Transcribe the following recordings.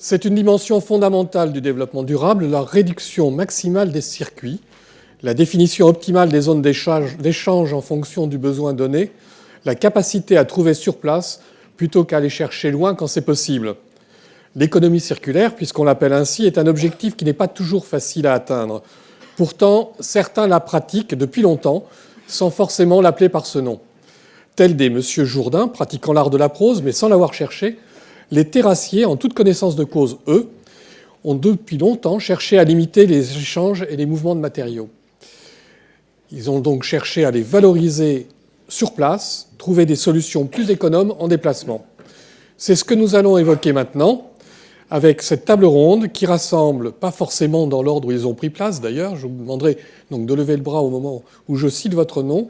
C'est une dimension fondamentale du développement durable, la réduction maximale des circuits, la définition optimale des zones d'échange en fonction du besoin donné, la capacité à trouver sur place plutôt qu'à aller chercher loin quand c'est possible. L'économie circulaire, puisqu'on l'appelle ainsi, est un objectif qui n'est pas toujours facile à atteindre. Pourtant, certains la pratiquent depuis longtemps, sans forcément l'appeler par ce nom. Tels des Monsieur Jourdain, pratiquant l'art de la prose, mais sans l'avoir cherché, les terrassiers, en toute connaissance de cause, eux, ont depuis longtemps cherché à limiter les échanges et les mouvements de matériaux. Ils ont donc cherché à les valoriser sur place, trouver des solutions plus économes en déplacement. C'est ce que nous allons évoquer maintenant, avec cette table ronde qui rassemble, pas forcément dans l'ordre où ils ont pris place d'ailleurs, je vous demanderai donc de lever le bras au moment où je cite votre nom,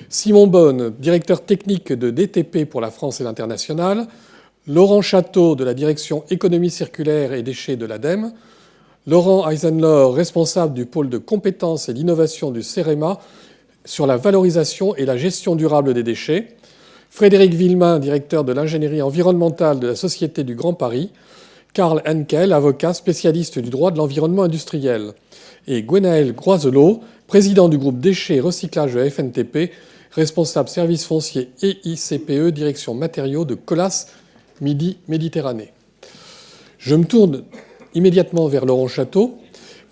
Simon Bonne, directeur technique de DTP pour la France et l'international, Laurent Château de la direction économie circulaire et déchets de l'ADEME, Laurent Eisenlohr, responsable du pôle de compétences et d'innovation du CEREMA sur la valorisation et la gestion durable des déchets, Frédéric Villemain, directeur de l'ingénierie environnementale de la Société du Grand Paris, Karl Henkel, avocat spécialiste du droit de l'environnement industriel, et Gwenaël Groiselot, président du groupe déchets et recyclage de FNTP, responsable service foncier et ICPE, direction matériaux de Colas Midi-Méditerranée. Je me tourne immédiatement vers Laurent Château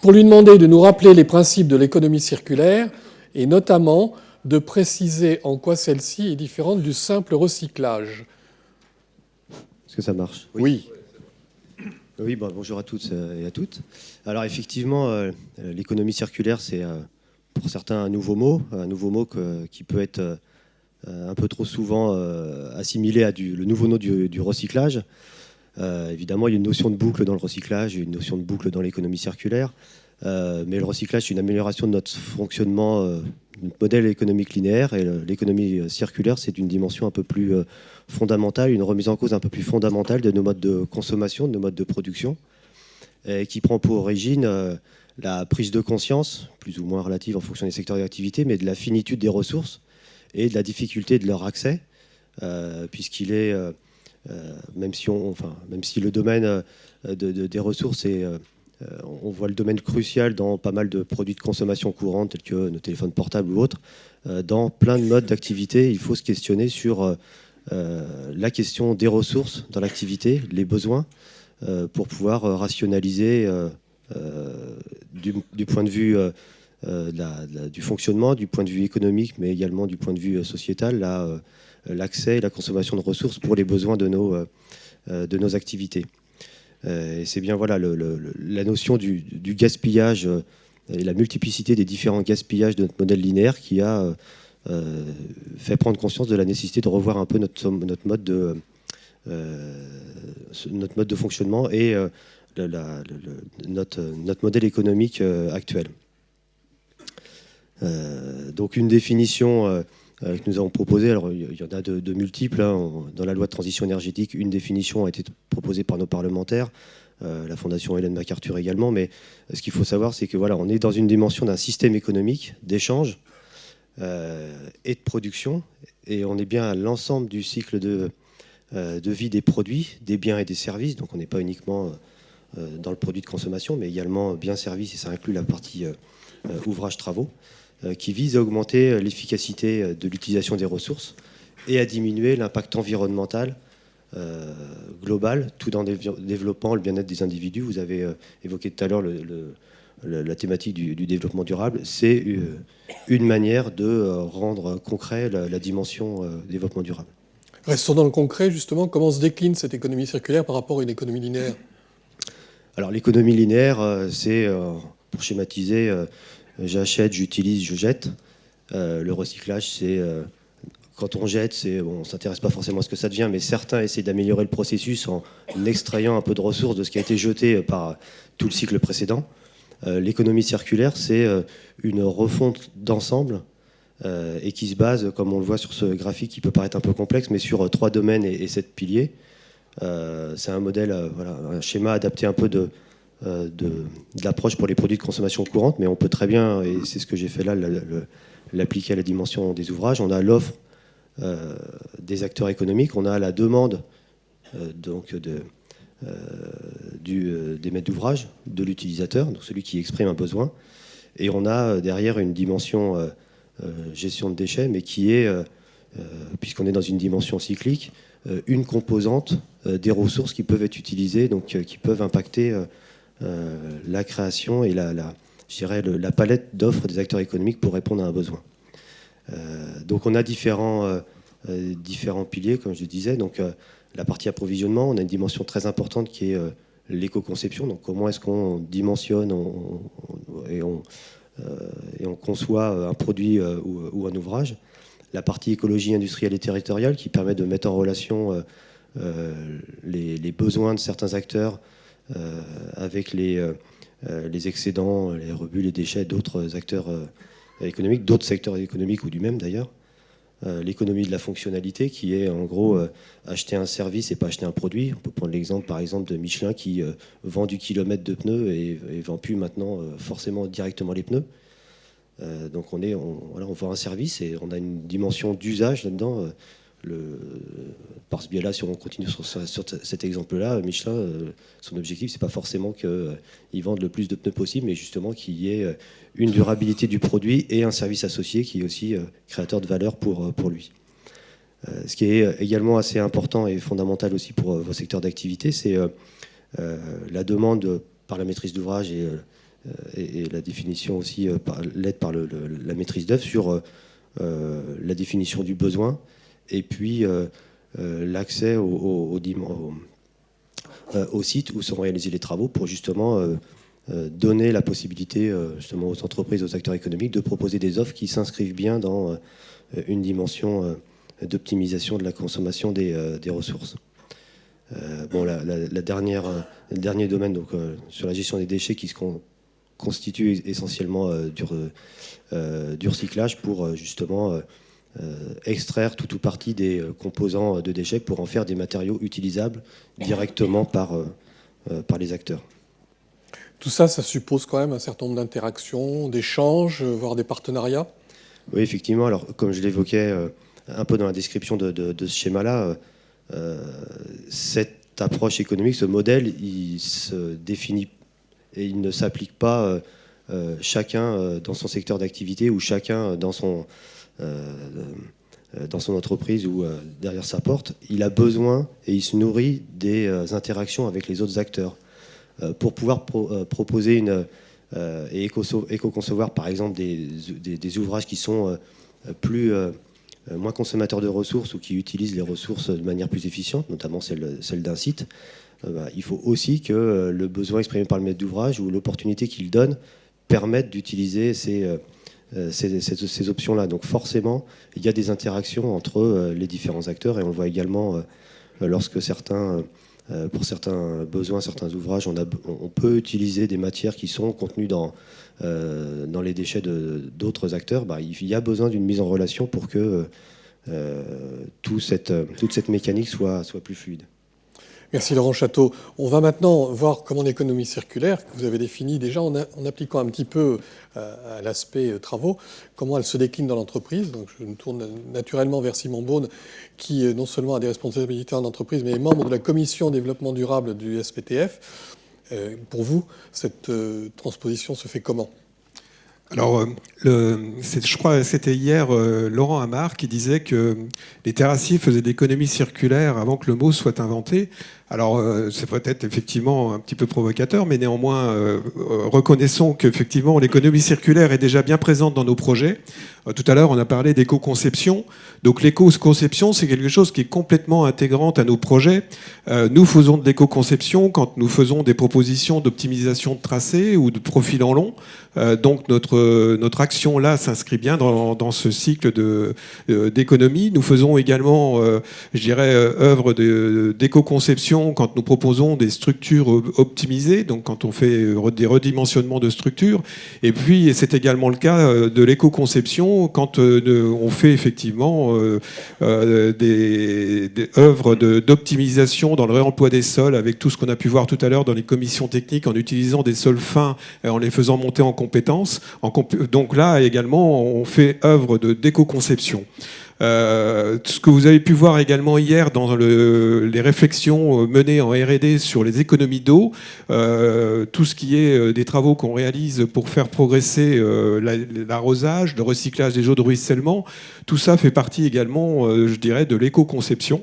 pour lui demander de nous rappeler les principes de l'économie circulaire et notamment de préciser en quoi celle-ci est différente du simple recyclage. Est-ce que ça marche? Oui. Oui, bonjour à toutes et à toutes. Alors effectivement, l'économie circulaire, c'est pour certains un nouveau mot qui peut être un peu trop souvent assimilé à le nouveau nom du recyclage. Évidemment, il y a une notion de boucle dans le recyclage, une notion de boucle dans l'économie circulaire. Mais le recyclage, c'est une amélioration de notre fonctionnement, notre modèle économique linéaire. Et l'économie circulaire, c'est une dimension un peu plus fondamentale, une remise en cause un peu plus fondamentale de nos modes de consommation, de nos modes de production, et qui prend pour origine la prise de conscience, plus ou moins relative en fonction des secteurs d'activité, mais de la finitude des ressources et de la difficulté de leur accès, puisqu'il est, même si le domaine des ressources est... on voit le domaine crucial dans pas mal de produits de consommation courante, tels que nos téléphones portables ou autres. Dans plein de modes d'activité, il faut se questionner sur la question des ressources dans l'activité, les besoins, pour pouvoir rationaliser du point de vue du fonctionnement, du point de vue économique, mais également du point de vue sociétal, l'accès et la consommation de ressources pour les besoins de nos activités. Et c'est bien voilà, la notion du gaspillage et la multiplicité des différents gaspillages de notre modèle linéaire qui a fait prendre conscience de la nécessité de revoir un peu notre mode de fonctionnement et notre modèle économique actuel. Donc une définition que nous avons proposée, alors il y en a de multiples, hein, dans la loi de transition énergétique, une définition a été proposée par nos parlementaires, la Fondation Ellen MacArthur également, mais ce qu'il faut savoir, c'est que voilà, on est dans une dimension d'un système économique, d'échange et de production, et on est bien à l'ensemble du cycle de vie des produits, des biens et des services, donc on n'est pas uniquement dans le produit de consommation, mais également biens services, et ça inclut la partie ouvrages-travaux, qui vise à augmenter l'efficacité de l'utilisation des ressources et à diminuer l'impact environnemental global, tout en développant le bien-être des individus. Vous avez évoqué tout à l'heure la thématique du développement durable. C'est une manière de rendre concret la dimension développement durable. Restons dans le concret, justement. Comment se décline cette économie circulaire par rapport à une économie linéaire? Alors l'économie linéaire, c'est, pour schématiser, j'achète, j'utilise, je jette. Le recyclage, c'est quand on jette, on ne s'intéresse pas forcément à ce que ça devient, mais certains essaient d'améliorer le processus en extrayant un peu de ressources de ce qui a été jeté par tout le cycle précédent. L'économie circulaire, c'est une refonte d'ensemble et qui se base, comme on le voit sur ce graphique qui peut paraître un peu complexe, mais sur 3 domaines et 7 piliers. C'est un modèle, voilà, un schéma adapté un peu de l'approche pour les produits de consommation courante, mais on peut très bien, et c'est ce que j'ai fait là, l'appliquer à la dimension des ouvrages. On a l'offre des acteurs économiques, on a la demande donc des maîtres d'ouvrage, de l'utilisateur, donc celui qui exprime un besoin. Et on a derrière une dimension gestion de déchets, mais qui est, puisqu'on est dans une dimension cyclique, une composante des ressources qui peuvent être utilisées, donc qui peuvent impacter la création et je dirais la palette d'offres des acteurs économiques pour répondre à un besoin. Donc on a différents piliers, comme je disais. Donc la partie approvisionnement, on a une dimension très importante qui est l'éco-conception. Donc comment est-ce qu'on dimensionne et on conçoit un produit ou un ouvrage. La partie écologie industrielle et territoriale qui permet de mettre en relation les besoins de certains acteurs avec les excédents, les rebuts, les déchets d'autres acteurs économiques, d'autres secteurs économiques ou du même d'ailleurs. L'économie de la fonctionnalité qui est en gros acheter un service et pas acheter un produit. On peut prendre l'exemple par exemple de Michelin qui vend du kilomètre de pneus et vend plus maintenant forcément directement les pneus. Donc on vend un service et on a une dimension d'usage là-dedans. Par ce biais-là, si on continue sur cet exemple-là, Michelin, son objectif, c'est pas forcément qu'ils vendent le plus de pneus possible, mais justement qu'il y ait une durabilité du produit et un service associé qui est aussi créateur de valeur pour lui. Ce qui est également assez important et fondamental aussi pour vos secteurs d'activité, c'est la demande par la maîtrise d'ouvrage et la définition aussi, l'aide par la maîtrise d'œuvre sur la définition du besoin et puis l'accès au site où sont réalisés les travaux pour justement donner la possibilité justement aux entreprises, aux acteurs économiques de proposer des offres qui s'inscrivent bien dans une dimension d'optimisation de la consommation des ressources. Le dernier domaine donc, sur la gestion des déchets qui se constitue essentiellement du recyclage pour justement extraire tout ou partie des composants de déchets pour en faire des matériaux utilisables directement par les acteurs. Tout ça, ça suppose quand même un certain nombre d'interactions, d'échanges, voire des partenariats. Oui, effectivement. Alors, comme je l'évoquais un peu dans la description de ce schéma-là, cette approche économique, ce modèle, il se définit et il ne s'applique pas chacun dans son secteur d'activité ou chacun dans son entreprise ou derrière sa porte. Il a besoin et il se nourrit des interactions avec les autres acteurs pour pouvoir proposer et éco-concevoir par exemple des ouvrages qui sont moins consommateurs de ressources ou qui utilisent les ressources de manière plus efficiente, notamment celle d'un site. Il faut aussi que le besoin exprimé par le maître d'ouvrage ou l'opportunité qu'il donne permettent d'utiliser ces options-là. Donc forcément, il y a des interactions entre les différents acteurs et on le voit également lorsque pour certains besoins, certains ouvrages, on peut utiliser des matières qui sont contenues dans les déchets d'autres acteurs. Il y a besoin d'une mise en relation pour que toute cette mécanique soit plus fluide. Merci Laurent Château. On va maintenant voir comment l'économie circulaire, que vous avez définie déjà en appliquant un petit peu à l'aspect travaux, comment elle se décline dans l'entreprise. Donc je me tourne naturellement vers Simon Beaune, qui non seulement a des responsabilités en entreprise, mais est membre de la commission développement durable du SPTF. Pour vous, cette transposition se fait comment ? Alors, je crois que c'était hier Laurent Amar qui disait que les terrassiers faisaient de l'économie circulaire avant que le mot soit inventé. Alors, c'est peut-être effectivement un petit peu provocateur, mais néanmoins, reconnaissons qu'effectivement, l'économie circulaire est déjà bien présente dans nos projets. Tout à l'heure, on a parlé d'éco-conception. Donc, l'éco-conception, c'est quelque chose qui est complètement intégrante à nos projets. Nous faisons de l'éco-conception quand nous faisons des propositions d'optimisation de tracés ou de profil en long. Donc, notre action là s'inscrit bien dans ce cycle d'économie. Nous faisons également, je dirais, œuvre d'éco-conception quand nous proposons des structures optimisées, donc quand on fait des redimensionnements de structures. Et puis, c'est également le cas de l'éco-conception quand on fait effectivement des œuvres d'optimisation dans le réemploi des sols, avec tout ce qu'on a pu voir tout à l'heure dans les commissions techniques, en utilisant des sols fins et en les faisant monter en compétences, Donc là également, on fait œuvre d'éco-conception. Ce que vous avez pu voir également hier dans les réflexions menées en R&D sur les économies d'eau, tout ce qui est des travaux qu'on réalise pour faire progresser l'arrosage, le recyclage des eaux de ruissellement, tout ça fait partie également, je dirais, de l'éco-conception.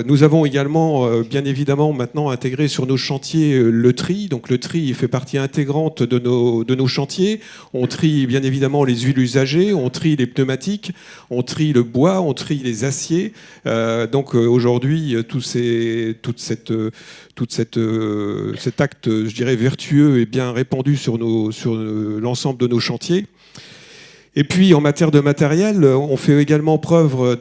Nous avons également, bien évidemment, maintenant intégré sur nos chantiers le tri. Donc le tri il fait partie intégrante de nos chantiers. On trie bien évidemment les huiles usagées, on trie les pneumatiques, on trie le bois, on trie les aciers. Donc aujourd'hui, cet acte, je dirais, vertueux est bien répandu sur l'ensemble de nos chantiers. Et puis en matière de matériel, on fait également preuve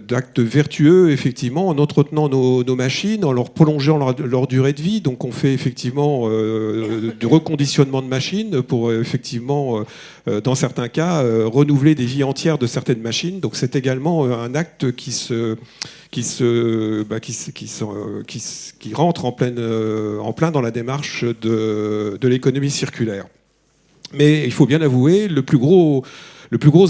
d'actes vertueux, effectivement, en entretenant nos machines, en leur prolongeant leur durée de vie. Donc on fait effectivement du reconditionnement de machines pour effectivement, dans certains cas, renouveler des vies entières de certaines machines. Donc c'est également un acte qui rentre en plein dans la démarche de l'économie circulaire. Mais il faut bien avouer, le plus gros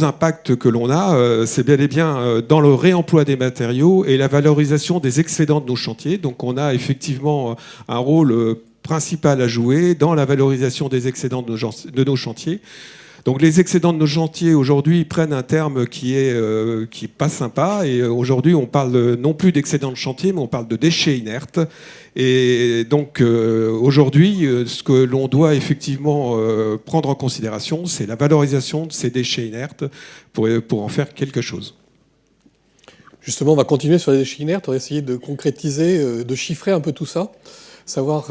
impact que l'on a, c'est bel et bien dans le réemploi des matériaux et la valorisation des excédents de nos chantiers. Donc on a effectivement un rôle principal à jouer dans la valorisation des excédents de nos chantiers. Donc les excédents de nos chantiers aujourd'hui prennent un terme qui est pas sympa, et aujourd'hui on parle non plus d'excédents de chantier, mais on parle de déchets inertes. Et donc aujourd'hui, ce que l'on doit effectivement prendre en considération, c'est la valorisation de ces déchets inertes pour en faire quelque chose. Justement, on va continuer sur les déchets inertes, on va essayer de concrétiser, de chiffrer un peu tout ça. Savoir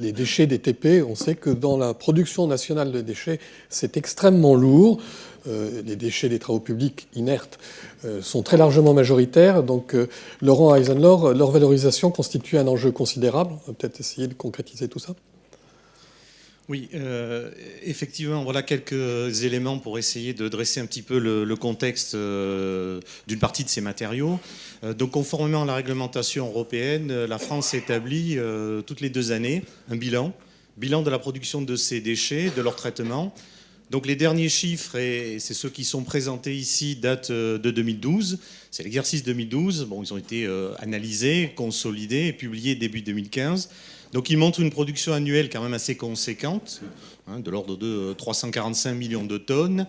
les déchets des TP, on sait que dans la production nationale de déchets, c'est extrêmement lourd. Les déchets des travaux publics inertes sont très largement majoritaires. Donc, Laurent Eisenlohr, leur valorisation constitue un enjeu considérable. On va peut-être essayer de concrétiser tout ça. Oui, effectivement, voilà quelques éléments pour essayer de dresser un petit peu le contexte d'une partie de ces matériaux. Donc, conformément à la réglementation européenne, la France établit toutes les 2 années un bilan de la production de ces déchets, de leur traitement. Donc, les derniers chiffres, et c'est ceux qui sont présentés ici, datent de 2012. C'est l'exercice 2012. Bon, ils ont été analysés, consolidés et publiés début 2015. Donc il montre une production annuelle quand même assez conséquente, de l'ordre de 345 millions de tonnes,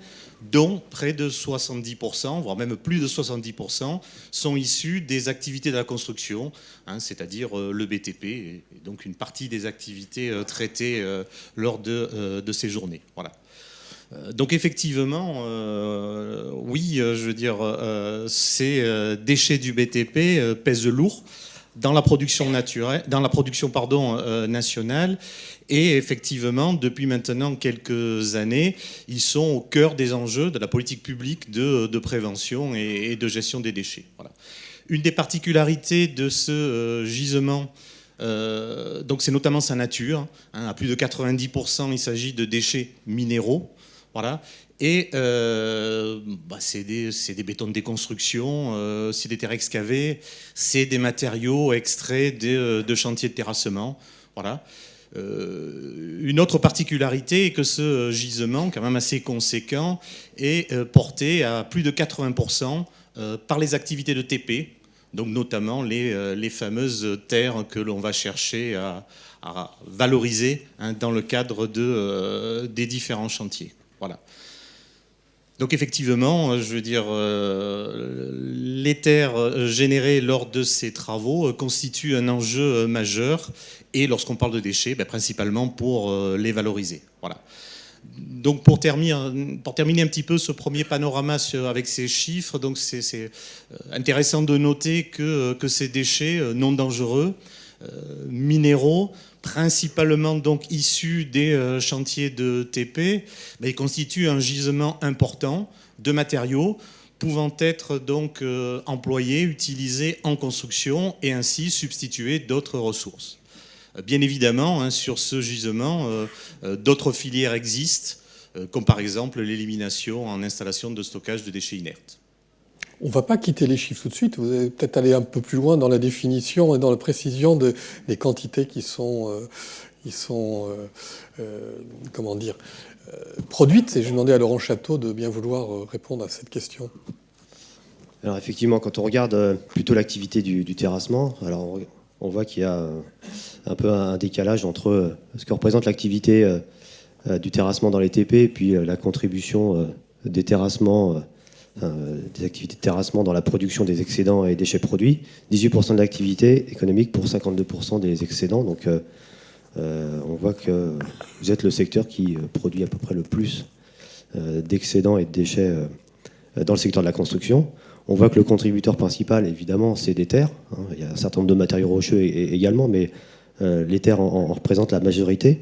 dont près de 70%, voire même plus de 70%, sont issus des activités de la construction, c'est-à-dire le BTP, et donc une partie des activités traitées lors de ces journées. Voilà. Donc effectivement, oui, je veux dire, ces déchets du BTP pèsent lourd dans la production nationale, et effectivement, depuis maintenant quelques années, ils sont au cœur des enjeux de la politique publique de prévention et de gestion des déchets. Voilà. Une des particularités de ce gisement, donc c'est notamment sa nature, à plus de 90%, il s'agit de déchets minéraux. Voilà. Et c'est des bétons de déconstruction, c'est des terres excavées, c'est des matériaux extraits de chantiers de terrassement. Voilà. Une autre particularité est que ce gisement, quand même assez conséquent, est porté à plus de 80% par les activités de TP, donc notamment les fameuses terres que l'on va chercher à valoriser dans le cadre des différents chantiers. Voilà. Donc effectivement, je veux dire, les terres générées lors de ces travaux constituent un enjeu majeur, et lorsqu'on parle de déchets, principalement pour les valoriser. Voilà. Donc pour terminer un petit peu ce premier panorama avec ces chiffres, donc c'est intéressant de noter que ces déchets non dangereux, minéraux, principalement donc issus des chantiers de TP, ils constituent un gisement important de matériaux pouvant être donc employés, utilisés en construction, et ainsi substituer d'autres ressources. Bien évidemment, sur ce gisement, d'autres filières existent, comme par exemple l'élimination en installation de stockage de déchets inertes. On ne va pas quitter les chiffres tout de suite. Vous allez peut-être aller un peu plus loin dans la définition et dans la précision des quantités qui sont comment dire, produites. Et je demandais à Laurent Château de bien vouloir répondre à cette question. Alors effectivement, quand on regarde plutôt l'activité du terrassement, alors on voit qu'il y a un peu un décalage entre ce que représente l'activité du terrassement dans les TP et puis la contribution des terrassements, des activités de terrassement dans la production des excédents et déchets produits. 18% de l'activité économique pour 52% des excédents. Donc on voit que vous êtes le secteur qui produit à peu près le plus d'excédents et de déchets dans le secteur de la construction. On voit que le contributeur principal, évidemment, c'est des terres. Il y a un certain nombre de matériaux rocheux également, mais les terres en représentent la majorité.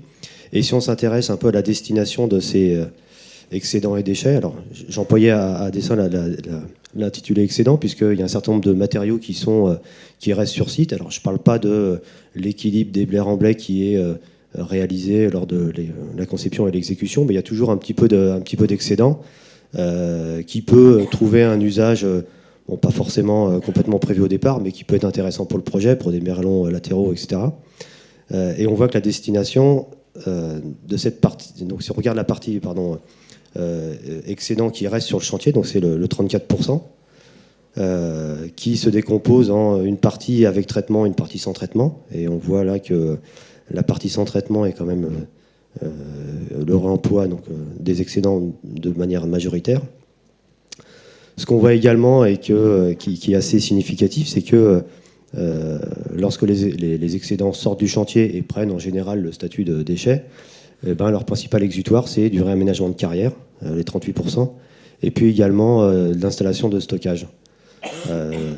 Et si on s'intéresse un peu à la destination de ces excédents et déchets, alors j'employais à dessein l'intitulé excédent, puisqu'il y a un certain nombre de matériaux qui restent sur site. Alors je ne parle pas de l'équilibre des blés remblais qui est réalisé lors de la conception et l'exécution, mais il y a toujours un petit peu d'excédent qui peut trouver un usage, pas forcément complètement prévu au départ, mais qui peut être intéressant pour le projet, pour des merlons latéraux, etc. Et on voit que la destination de cette partie, donc si on regarde la partie excédent qui reste sur le chantier, donc c'est le 34%, qui se décompose en une partie avec traitement, une partie sans traitement. Et on voit là que la partie sans traitement est quand même le réemploi des excédents de manière majoritaire. Ce qu'on voit également et qui est assez significatif, c'est que lorsque les excédents sortent du chantier et prennent en général le statut de déchet, leur principal exutoire, c'est du réaménagement de carrière, les 38%, et puis également l'installation de stockage.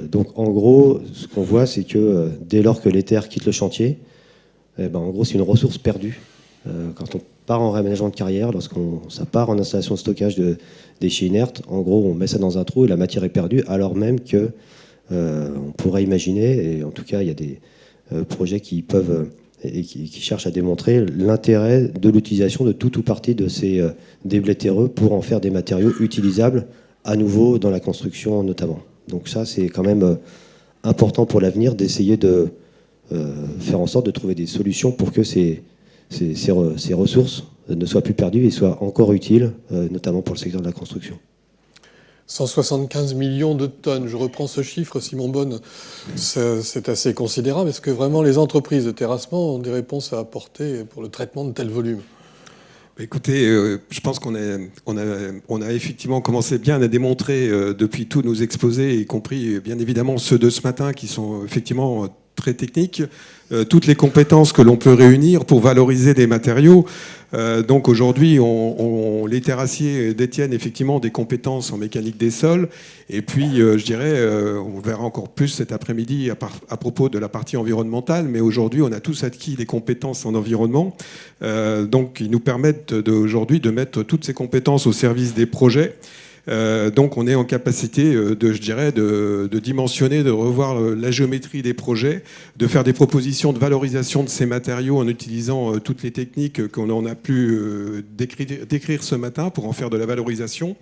Donc en gros, ce qu'on voit, c'est que dès lors que les terres quittent le chantier, en gros, c'est une ressource perdue. Quand on part en réaménagement de carrière, ça part en installation de stockage de déchets inertes, en gros, on met ça dans un trou et la matière est perdue, alors même que on pourrait imaginer, et en tout cas, il y a des projets qui peuvent et qui cherchent à démontrer l'intérêt de l'utilisation de tout ou partie de ces déblais terreux pour en faire des matériaux utilisables à nouveau dans la construction notamment. Donc ça, c'est quand même important pour l'avenir d'essayer de faire en sorte de trouver des solutions pour que ces ressources ne soient plus perdues et soient encore utiles, notamment pour le secteur de la construction. 175 millions de tonnes, je reprends ce chiffre, Simon Bonne, c'est assez considérable. Est-ce que vraiment les entreprises de terrassement ont des réponses à apporter pour le traitement de tel volume ? Écoutez, je pense qu'on a effectivement commencé bien à démontrer depuis tous nos exposés, y compris bien évidemment ceux de ce matin qui sont effectivement très techniques, toutes les compétences que l'on peut réunir pour valoriser des matériaux. Donc aujourd'hui, les terrassiers détiennent effectivement des compétences en mécanique des sols. Et puis, je dirais, on verra encore plus cet après-midi à propos de la partie environnementale. Mais aujourd'hui, on a tous acquis des compétences en environnement. Donc, ils nous permettent aujourd'hui de mettre toutes ces compétences au service des projets. Donc on est en capacité de dimensionner, de revoir la géométrie des projets, de faire des propositions de valorisation de ces matériaux en utilisant toutes les techniques qu'on a pu décrire ce matin pour en faire de la valorisation.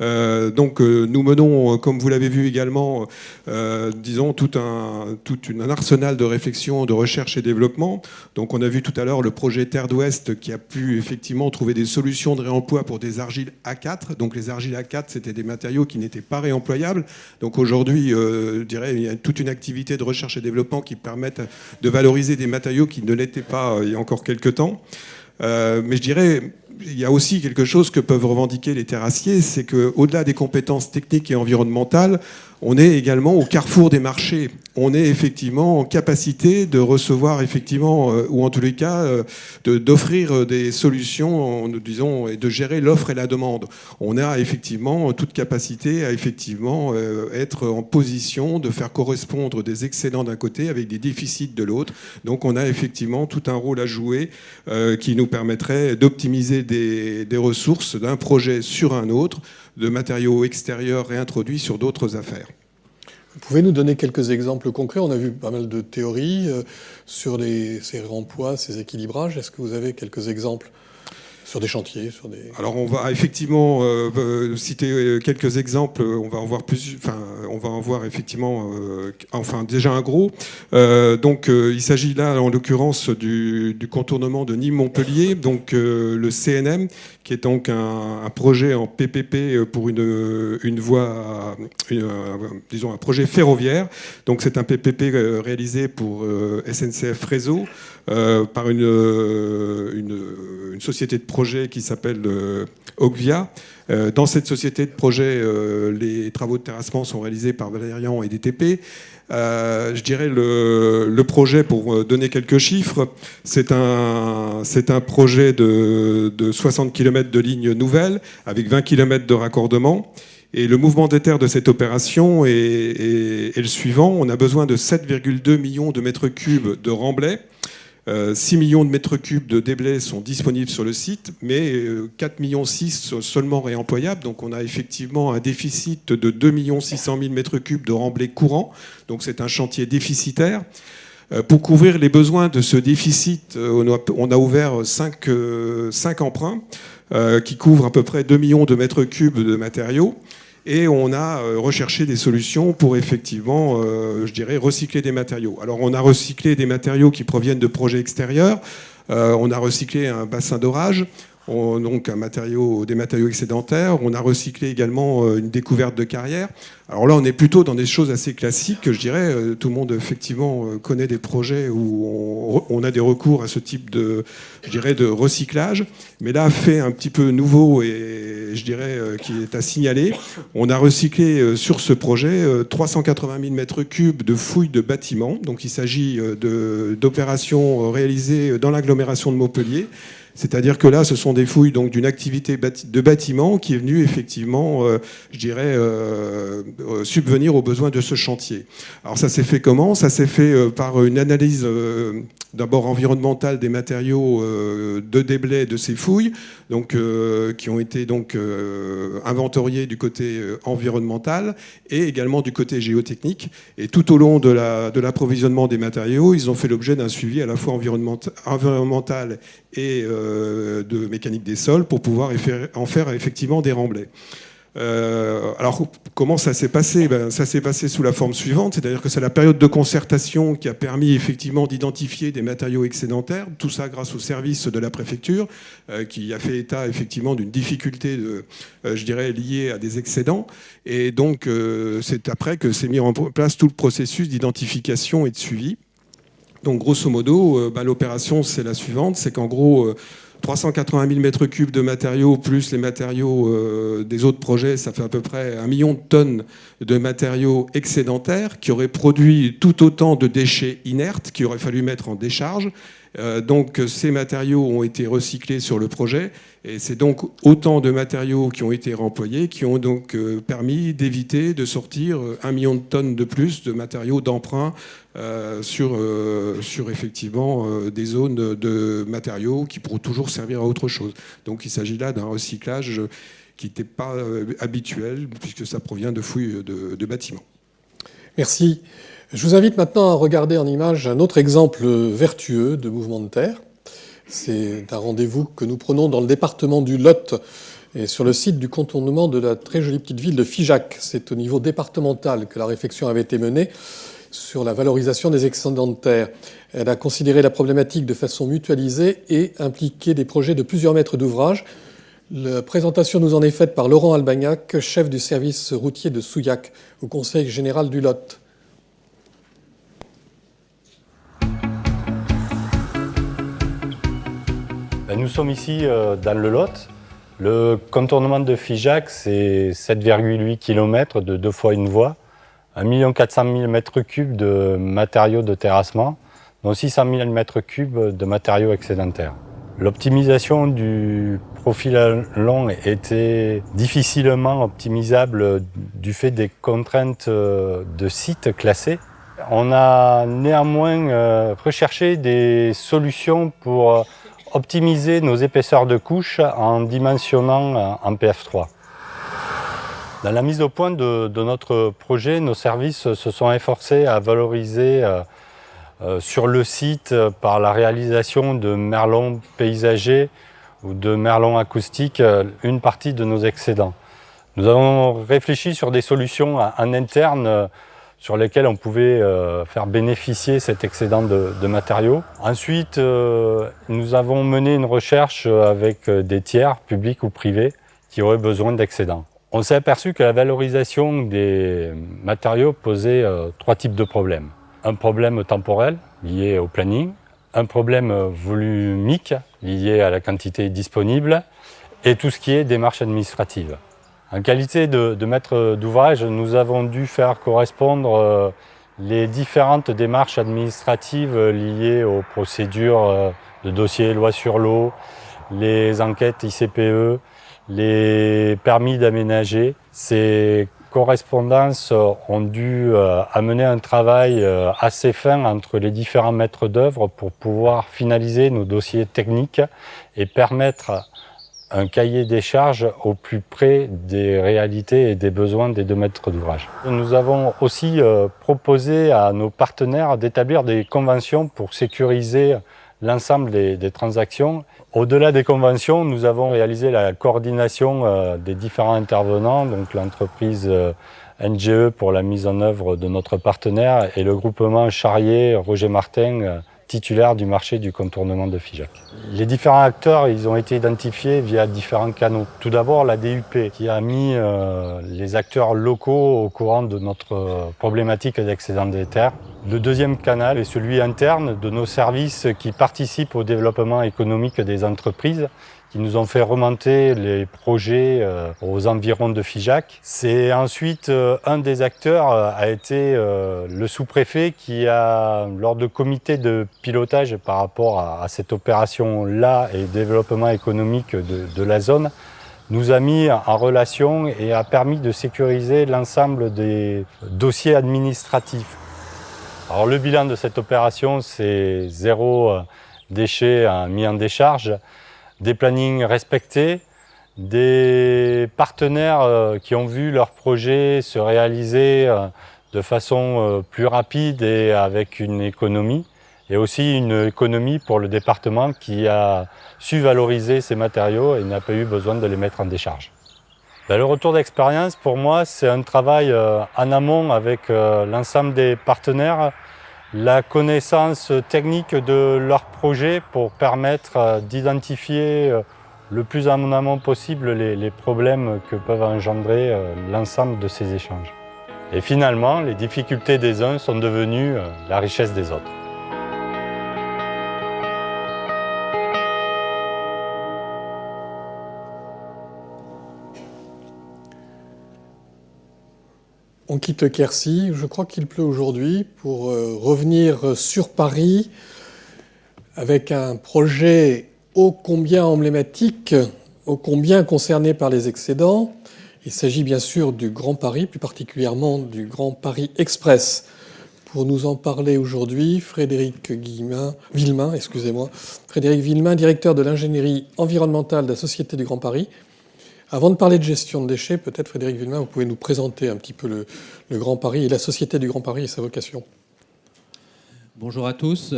Donc nous menons, comme vous l'avez vu également, disons tout un arsenal de réflexion, de recherche et développement. Donc on a vu tout à l'heure le projet Terre d'Ouest qui a pu effectivement trouver des solutions de réemploi pour des argiles A4. Donc les argiles A4, c'était des matériaux qui n'étaient pas réemployables. Donc aujourd'hui, je dirais, il y a toute une activité de recherche et développement qui permettent de valoriser des matériaux qui ne l'étaient pas il y a encore quelques temps. Mais je dirais, il y a aussi quelque chose que peuvent revendiquer les terrassiers, c'est qu'au-delà des compétences techniques et environnementales, on est également au carrefour des marchés. On est effectivement en capacité de recevoir effectivement, ou en tous les cas, d'offrir des solutions, disons, et de gérer l'offre et la demande. On a effectivement toute capacité à effectivement être en position de faire correspondre des excédents d'un côté avec des déficits de l'autre. Donc on a effectivement tout un rôle à jouer qui nous permettrait d'optimiser des ressources d'un projet sur un autre, de matériaux extérieurs réintroduits sur d'autres affaires. Vous pouvez nous donner quelques exemples concrets ? On a vu pas mal de théories sur ces réemplois, ces équilibrages. Est-ce que vous avez quelques exemples ? sur des chantiers, sur des... Alors on va effectivement citer quelques exemples. On va en voir plus. Enfin, on va en voir effectivement. Déjà un gros. Il s'agit là en l'occurrence du contournement de Nîmes-Montpellier. Donc le CNM, qui est donc un projet en PPP pour une voie, disons un projet ferroviaire. Donc c'est un PPP réalisé pour SNCF Réseau par une société de projet qui s'appelle Ogvia. Dans cette société de projet, les travaux de terrassement sont réalisés par Valérian et DTP. Je dirais le projet, pour donner quelques chiffres, c'est un projet de 60 km de ligne nouvelle avec 20 km de raccordement. Et le mouvement des terres de cette opération est le suivant. On a besoin de 7,2 millions de mètres cubes de remblais. 6 millions de mètres cubes de déblais sont disponibles sur le site, mais 4,6 millions sont seulement réemployables. Donc on a effectivement un déficit de 2 600 000 mètres cubes de remblais courants. Donc c'est un chantier déficitaire. Pour couvrir les besoins de ce déficit, on a ouvert 5 emprunts qui couvrent à peu près 2 millions de mètres cubes de matériaux. Et on a recherché des solutions pour effectivement, recycler des matériaux. Alors on a recyclé des matériaux qui proviennent de projets extérieurs. On a recyclé un bassin d'orage, donc des matériaux excédentaires. On a recyclé également une découverte de carrière. Alors là, on est plutôt dans des choses assez classiques, je dirais. Tout le monde, effectivement, connaît des projets où on a des recours à ce type de recyclage. Mais là, fait un petit peu nouveau et, qui est à signaler, on a recyclé sur ce projet 380 000 mètres cubes de fouilles de bâtiments. Donc il s'agit d'opérations réalisées dans l'agglomération de Montpellier. C'est-à-dire que là, ce sont des fouilles donc d'une activité de bâtiment qui est venue effectivement, subvenir aux besoins de ce chantier. Alors ça s'est fait comment ? Ça s'est fait par une analyse d'abord environnementale des matériaux de déblais de ces fouilles, donc qui ont été donc inventoriés du côté environnemental et également du côté géotechnique. Et tout au long de l'approvisionnement des matériaux, ils ont fait l'objet d'un suivi à la fois environnemental et de mécanique des sols pour pouvoir en faire effectivement des remblais. Alors, comment ça s'est passé ? Ça s'est passé sous la forme suivante, c'est-à-dire que c'est la période de concertation qui a permis effectivement d'identifier des matériaux excédentaires, tout ça grâce au service de la préfecture, qui a fait état effectivement d'une difficulté, liée à des excédents. Et donc, c'est après que s'est mis en place tout le processus d'identification et de suivi. Donc, grosso modo, l'opération, c'est la suivante, c'est qu'en gros... 380 000 mètres cubes de matériaux, plus les matériaux des autres projets, ça fait à peu près 1 million de tonnes de matériaux excédentaires qui auraient produit tout autant de déchets inertes qu'il aurait fallu mettre en décharge. Donc ces matériaux ont été recyclés sur le projet et c'est donc autant de matériaux qui ont été réemployés qui ont donc permis d'éviter de sortir 1 million de tonnes de plus de matériaux d'emprunt sur effectivement des zones de matériaux qui pourront toujours servir à autre chose. Donc il s'agit là d'un recyclage qui n'était pas habituel puisque ça provient de fouilles de bâtiments. Merci. Je vous invite maintenant à regarder en image un autre exemple vertueux de mouvement de terre. C'est un rendez-vous que nous prenons dans le département du Lot et sur le site du contournement de la très jolie petite ville de Figeac. C'est au niveau départemental que la réflexion avait été menée sur la valorisation des excédents de terre. Elle a considéré la problématique de façon mutualisée et impliqué des projets de plusieurs mètres d'ouvrage. La présentation nous en est faite par Laurent Albagnac, chef du service routier de Souillac, au Conseil général du Lot. Nous sommes ici dans le Lot. Le contournement de Figeac, c'est 7,8 km de 2 fois une voie, 1 400 000 m3 de matériaux de terrassement, dont 600 000 m3 de matériaux excédentaires. L'optimisation du profil long était difficilement optimisable du fait des contraintes de sites classés. On a néanmoins recherché des solutions pour optimiser nos épaisseurs de couches en dimensionnant en PF3. Dans la mise au point de notre projet, nos services se sont efforcés à valoriser sur le site par la réalisation de merlons paysagers ou de merlon acoustique une partie de nos excédents. Nous avons réfléchi sur des solutions en interne sur lesquelles on pouvait faire bénéficier cet excédent de matériaux. Ensuite, nous avons mené une recherche avec des tiers, publics ou privés, qui auraient besoin d'excédents. On s'est aperçu que la valorisation des matériaux posait 3 types de problèmes. Un problème temporel, lié au planning, un problème volumique, lié à la quantité disponible, et tout ce qui est démarche administrative. En qualité de maître d'ouvrage, nous avons dû faire correspondre les différentes démarches administratives liées aux procédures de dossier loi sur l'eau, les enquêtes ICPE, les permis d'aménager. Ces correspondances ont dû amener un travail assez fin entre les différents maîtres d'œuvre pour pouvoir finaliser nos dossiers techniques et permettre un cahier des charges au plus près des réalités et des besoins des 2 maîtres d'ouvrage. Nous avons aussi proposé à nos partenaires d'établir des conventions pour sécuriser l'ensemble des transactions. Au-delà des conventions, nous avons réalisé la coordination des différents intervenants, donc l'entreprise NGE pour la mise en œuvre de notre partenaire et le groupement Charrier Roger Martin, titulaire du marché du contournement de Figeac. Les différents acteurs, ils ont été identifiés via différents canaux. Tout d'abord, la DUP qui a mis les acteurs locaux au courant de notre problématique d'excédent des terres. Le deuxième canal est celui interne de nos services qui participent au développement économique des entreprises, qui nous ont fait remonter les projets aux environs de Figeac. C'est ensuite un des acteurs a été le sous-préfet qui a, lors de comités de pilotage par rapport à cette opération-là et développement économique de la zone, nous a mis en relation et a permis de sécuriser l'ensemble des dossiers administratifs. Alors le bilan de cette opération, c'est 0 déchet mis en décharge, des plannings respectés, des partenaires qui ont vu leur projet se réaliser de façon plus rapide et avec une économie, et aussi une économie pour le département qui a su valoriser ces matériaux et n'a pas eu besoin de les mettre en décharge. Le retour d'expérience, pour moi, c'est un travail en amont avec l'ensemble des partenaires, la connaissance technique de leur projet pour permettre d'identifier le plus en amont possible les problèmes que peuvent engendrer l'ensemble de ces échanges. Et finalement, les difficultés des uns sont devenues la richesse des autres. On quitte Quercy, je crois qu'il pleut aujourd'hui, pour revenir sur Paris avec un projet ô combien emblématique, ô combien concerné par les excédents. Il s'agit bien sûr du Grand Paris, plus particulièrement du Grand Paris Express. Pour nous en parler aujourd'hui, Frédéric Villemain, directeur de l'ingénierie environnementale de la Société du Grand Paris. Avant de parler de gestion de déchets, peut-être Frédéric Villemain, vous pouvez nous présenter un petit peu le Grand Paris et la Société du Grand Paris et sa vocation. Bonjour à tous.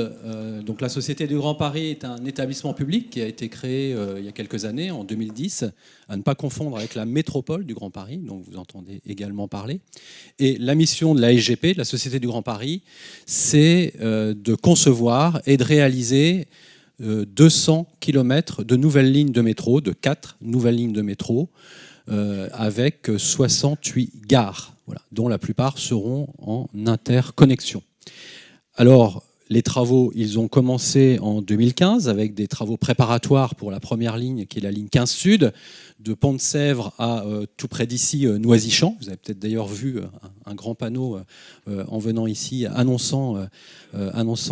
Donc la Société du Grand Paris est un établissement public qui a été créé il y a quelques années, en 2010, à ne pas confondre avec la métropole du Grand Paris, dont vous entendez également parler. Et la mission de la SGP, de la Société du Grand Paris, c'est de concevoir et de réaliser 200 km de nouvelles lignes de métro, de 4 nouvelles lignes de métro, avec 68 gares, voilà, dont la plupart seront en interconnexion. Alors, les travaux, ils ont commencé en 2015 avec des travaux préparatoires pour la première ligne, qui est la ligne 15 Sud, de Pont-de-Sèvres à tout près d'ici, Noisy-Champs. Vous avez peut-être d'ailleurs vu un grand panneau en venant ici annonçant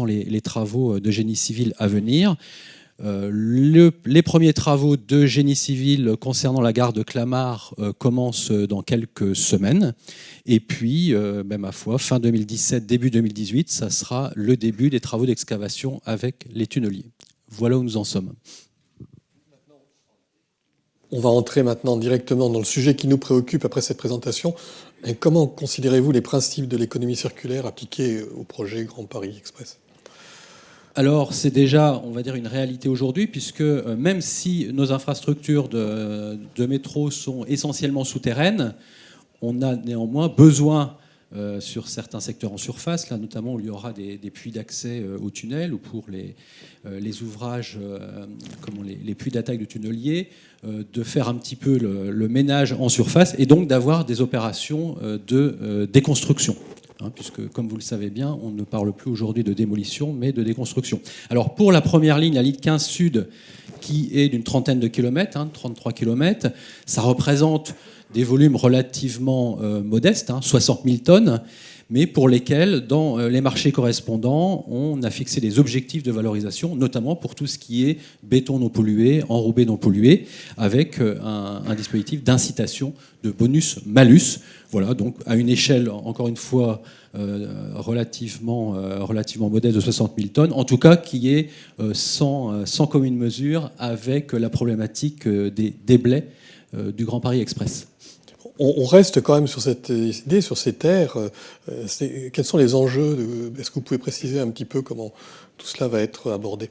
les travaux de génie civil à venir. Les premiers travaux de génie civil concernant la gare de Clamart commencent dans quelques semaines. Et puis, ma foi, fin 2017, début 2018, ça sera le début des travaux d'excavation avec les tunneliers. Voilà où nous en sommes. On va entrer maintenant directement dans le sujet qui nous préoccupe après cette présentation. Et comment considérez-vous les principes de l'économie circulaire appliqués au projet Grand Paris Express ? Alors, c'est déjà, on va dire, une réalité aujourd'hui, puisque même si nos infrastructures de métro sont essentiellement souterraines, on a néanmoins besoin, sur certains secteurs en surface, là notamment où il y aura des puits d'accès au tunnel, ou pour les ouvrages comme les puits d'attaque de tunneliers, de faire un petit peu le ménage en surface, et donc d'avoir des opérations de déconstruction. Puisque, comme vous le savez bien, on ne parle plus aujourd'hui de démolition, mais de déconstruction. Alors, pour la première ligne, la ligne 15 Sud, qui est d'une trentaine de kilomètres, 33 kilomètres, ça représente des volumes relativement modestes, 60 000 tonnes, mais pour lesquels, dans les marchés correspondants, on a fixé des objectifs de valorisation, notamment pour tout ce qui est béton non pollué, enrobé non pollué, avec un dispositif d'incitation de bonus-malus. Voilà, donc à une échelle, encore une fois, relativement modeste de 60 000 tonnes, en tout cas qui est sans commune mesure avec la problématique des déblais du Grand Paris Express. On reste quand même sur cette idée, sur ces terres. Quels sont les enjeux? Est-ce que vous pouvez préciser un petit peu comment tout cela va être abordé?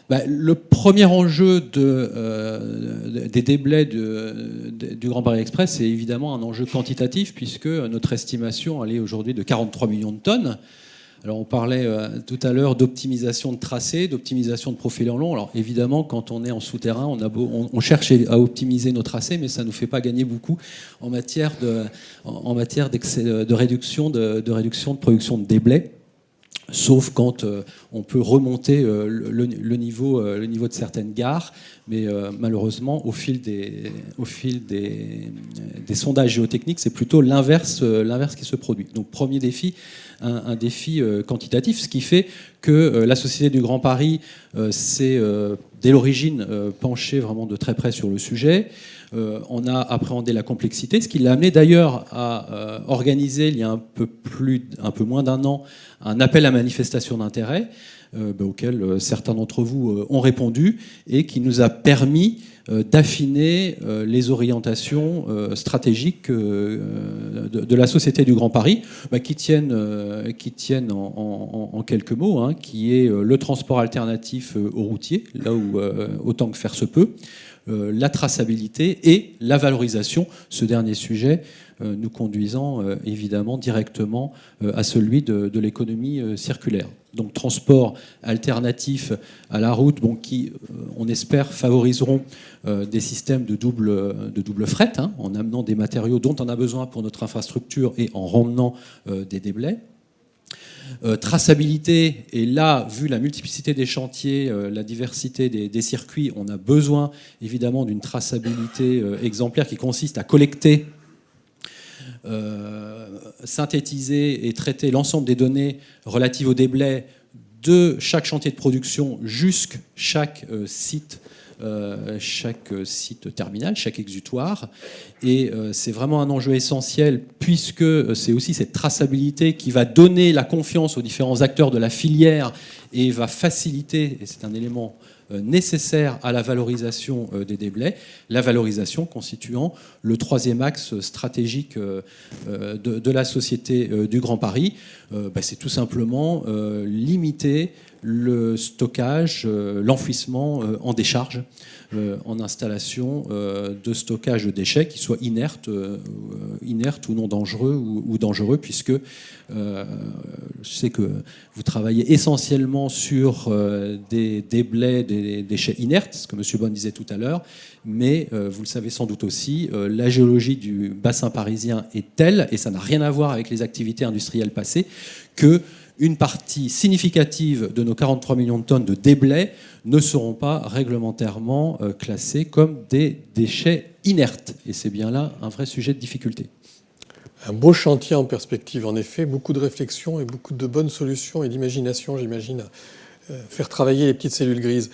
Le premier enjeu des déblais du Grand Paris Express, c'est évidemment un enjeu quantitatif, puisque notre estimation elle est aujourd'hui de 43 millions de tonnes. Alors on parlait tout à l'heure d'optimisation de tracés, d'optimisation de profils en long. Alors évidemment, quand on est en souterrain, on cherche à optimiser nos tracés, mais ça ne nous fait pas gagner beaucoup en matière de réduction de production de déblais. Sauf quand on peut remonter le niveau de certaines gares, mais malheureusement, au fil des sondages géotechniques, c'est plutôt l'inverse qui se produit. Donc, premier défi, un défi quantitatif, ce qui fait que la Société du Grand Paris s'est dès l'origine penchée vraiment de très près sur le sujet. On a appréhendé la complexité, ce qui l'a amené d'ailleurs à organiser, il y a un peu moins d'un an, un appel à manifestation d'intérêt auquel certains d'entre vous ont répondu et qui nous a permis d'affiner les orientations stratégiques de la Société du Grand Paris, qui tiennent en quelques mots, qui est le transport alternatif au routier, là où autant que faire se peut, la traçabilité et la valorisation, ce dernier sujet nous conduisant évidemment directement à celui de l'économie circulaire. Donc transport alternatif à la route, qui, on espère, favoriseront des systèmes de double fret, en amenant des matériaux dont on a besoin pour notre infrastructure et en ramenant des déblais. Traçabilité, et là, vu la multiplicité des chantiers, la diversité des circuits, on a besoin évidemment d'une traçabilité exemplaire qui consiste à collecter, synthétiser et traiter l'ensemble des données relatives aux déblais de chaque chantier de production jusqu'à chaque site terminal, chaque exutoire. Et c'est vraiment un enjeu essentiel, puisque c'est aussi cette traçabilité qui va donner la confiance aux différents acteurs de la filière et va faciliter, et c'est un élément nécessaire à la valorisation des déblais, la valorisation constituant le troisième axe stratégique de la Société du Grand Paris. C'est tout simplement limiter le stockage, l'enfouissement en décharge, en installation de stockage de déchets qui soient inertes ou non dangereux ou dangereux, puisque je sais que vous travaillez essentiellement sur des déblais, des déchets inertes, ce que M. Bonne disait tout à l'heure, mais vous le savez sans doute aussi, la géologie du bassin parisien est telle, et ça n'a rien à voir avec les activités industrielles passées, que une partie significative de nos 43 millions de tonnes de déblais ne seront pas réglementairement classés comme des déchets inertes. Et c'est bien là un vrai sujet de difficulté. Un beau chantier en perspective, en effet, beaucoup de réflexion et beaucoup de bonnes solutions et d'imagination, j'imagine, à faire travailler les petites cellules grises.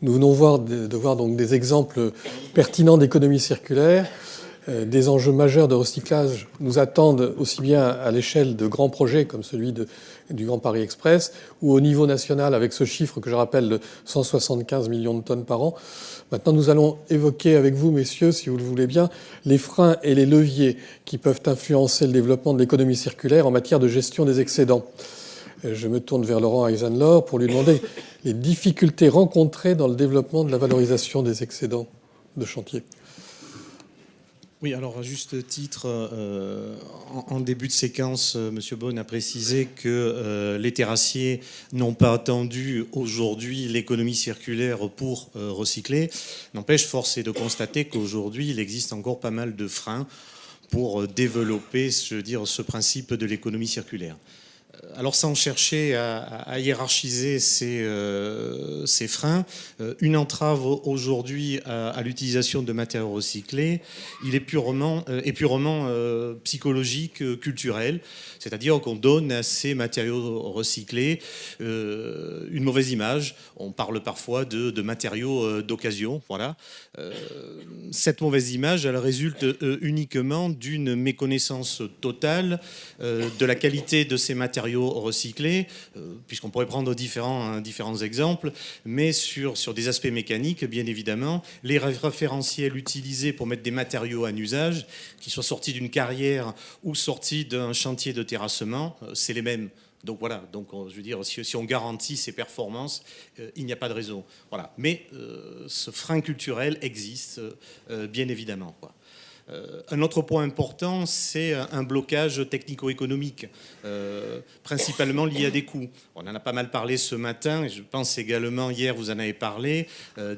Nous venons de voir donc des exemples pertinents d'économie circulaire. Des enjeux majeurs de recyclage nous attendent aussi bien à l'échelle de grands projets comme celui du Grand Paris Express ou au niveau national avec ce chiffre que je rappelle de 175 millions de tonnes par an. Maintenant, nous allons évoquer avec vous, messieurs, si vous le voulez bien, les freins et les leviers qui peuvent influencer le développement de l'économie circulaire en matière de gestion des excédents. Je me tourne vers Laurent Eisenlohr pour lui demander les difficultés rencontrées dans le développement de la valorisation des excédents de chantier. Oui, alors à juste titre, en début de séquence, M. Beaune a précisé que les terrassiers n'ont pas attendu aujourd'hui l'économie circulaire pour recycler. N'empêche, force est de constater qu'aujourd'hui, il existe encore pas mal de freins pour développer, ce principe de l'économie circulaire. Alors sans chercher à hiérarchiser ces freins, une entrave aujourd'hui à l'utilisation de matériaux recyclés, il est purement psychologique, culturel, c'est-à-dire qu'on donne à ces matériaux recyclés une mauvaise image. On parle parfois de matériaux d'occasion. Voilà. Cette mauvaise image, elle résulte uniquement d'une méconnaissance totale de la qualité de ces matériaux recyclés, puisqu'on pourrait prendre différents exemples, mais sur des aspects mécaniques, bien évidemment, les référentiels utilisés pour mettre des matériaux en usage, qu'ils soient sortis d'une carrière ou sortis d'un chantier de terrassement, c'est les mêmes. Donc voilà, je veux dire, si on garantit ces performances, il n'y a pas de raison. Voilà. Mais ce frein culturel existe, bien évidemment, quoi. Un autre point important, c'est un blocage technico-économique, principalement lié à des coûts. On en a pas mal parlé ce matin, et je pense également hier, vous en avez parlé,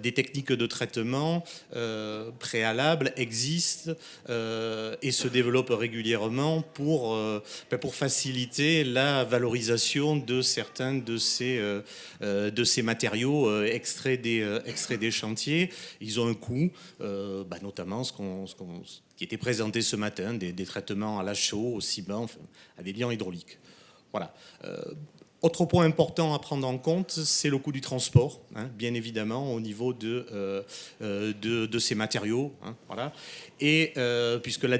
des techniques de traitement préalables existent et se développent régulièrement pour faciliter la valorisation de certains de ces matériaux extraits des chantiers. Ils ont un coût, notamment qui était présenté ce matin, des traitements à la chaux, au ciment, à des liants hydrauliques. Voilà. Autre point important à prendre en compte, c'est le coût du transport, bien évidemment, au niveau de ces matériaux. Voilà. Et puisque la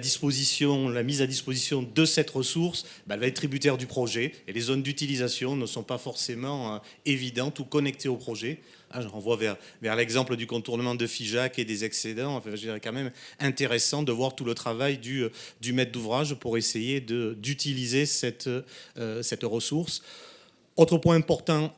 mise à disposition de cette ressource, elle va être tributaire du projet, et les zones d'utilisation ne sont pas forcément évidentes ou connectées au projet. Je renvoie vers l'exemple du contournement de Figeac et des excédents. Enfin, je dirais quand même intéressant de voir tout le travail du maître d'ouvrage pour essayer d'utiliser cette ressource. Autre point important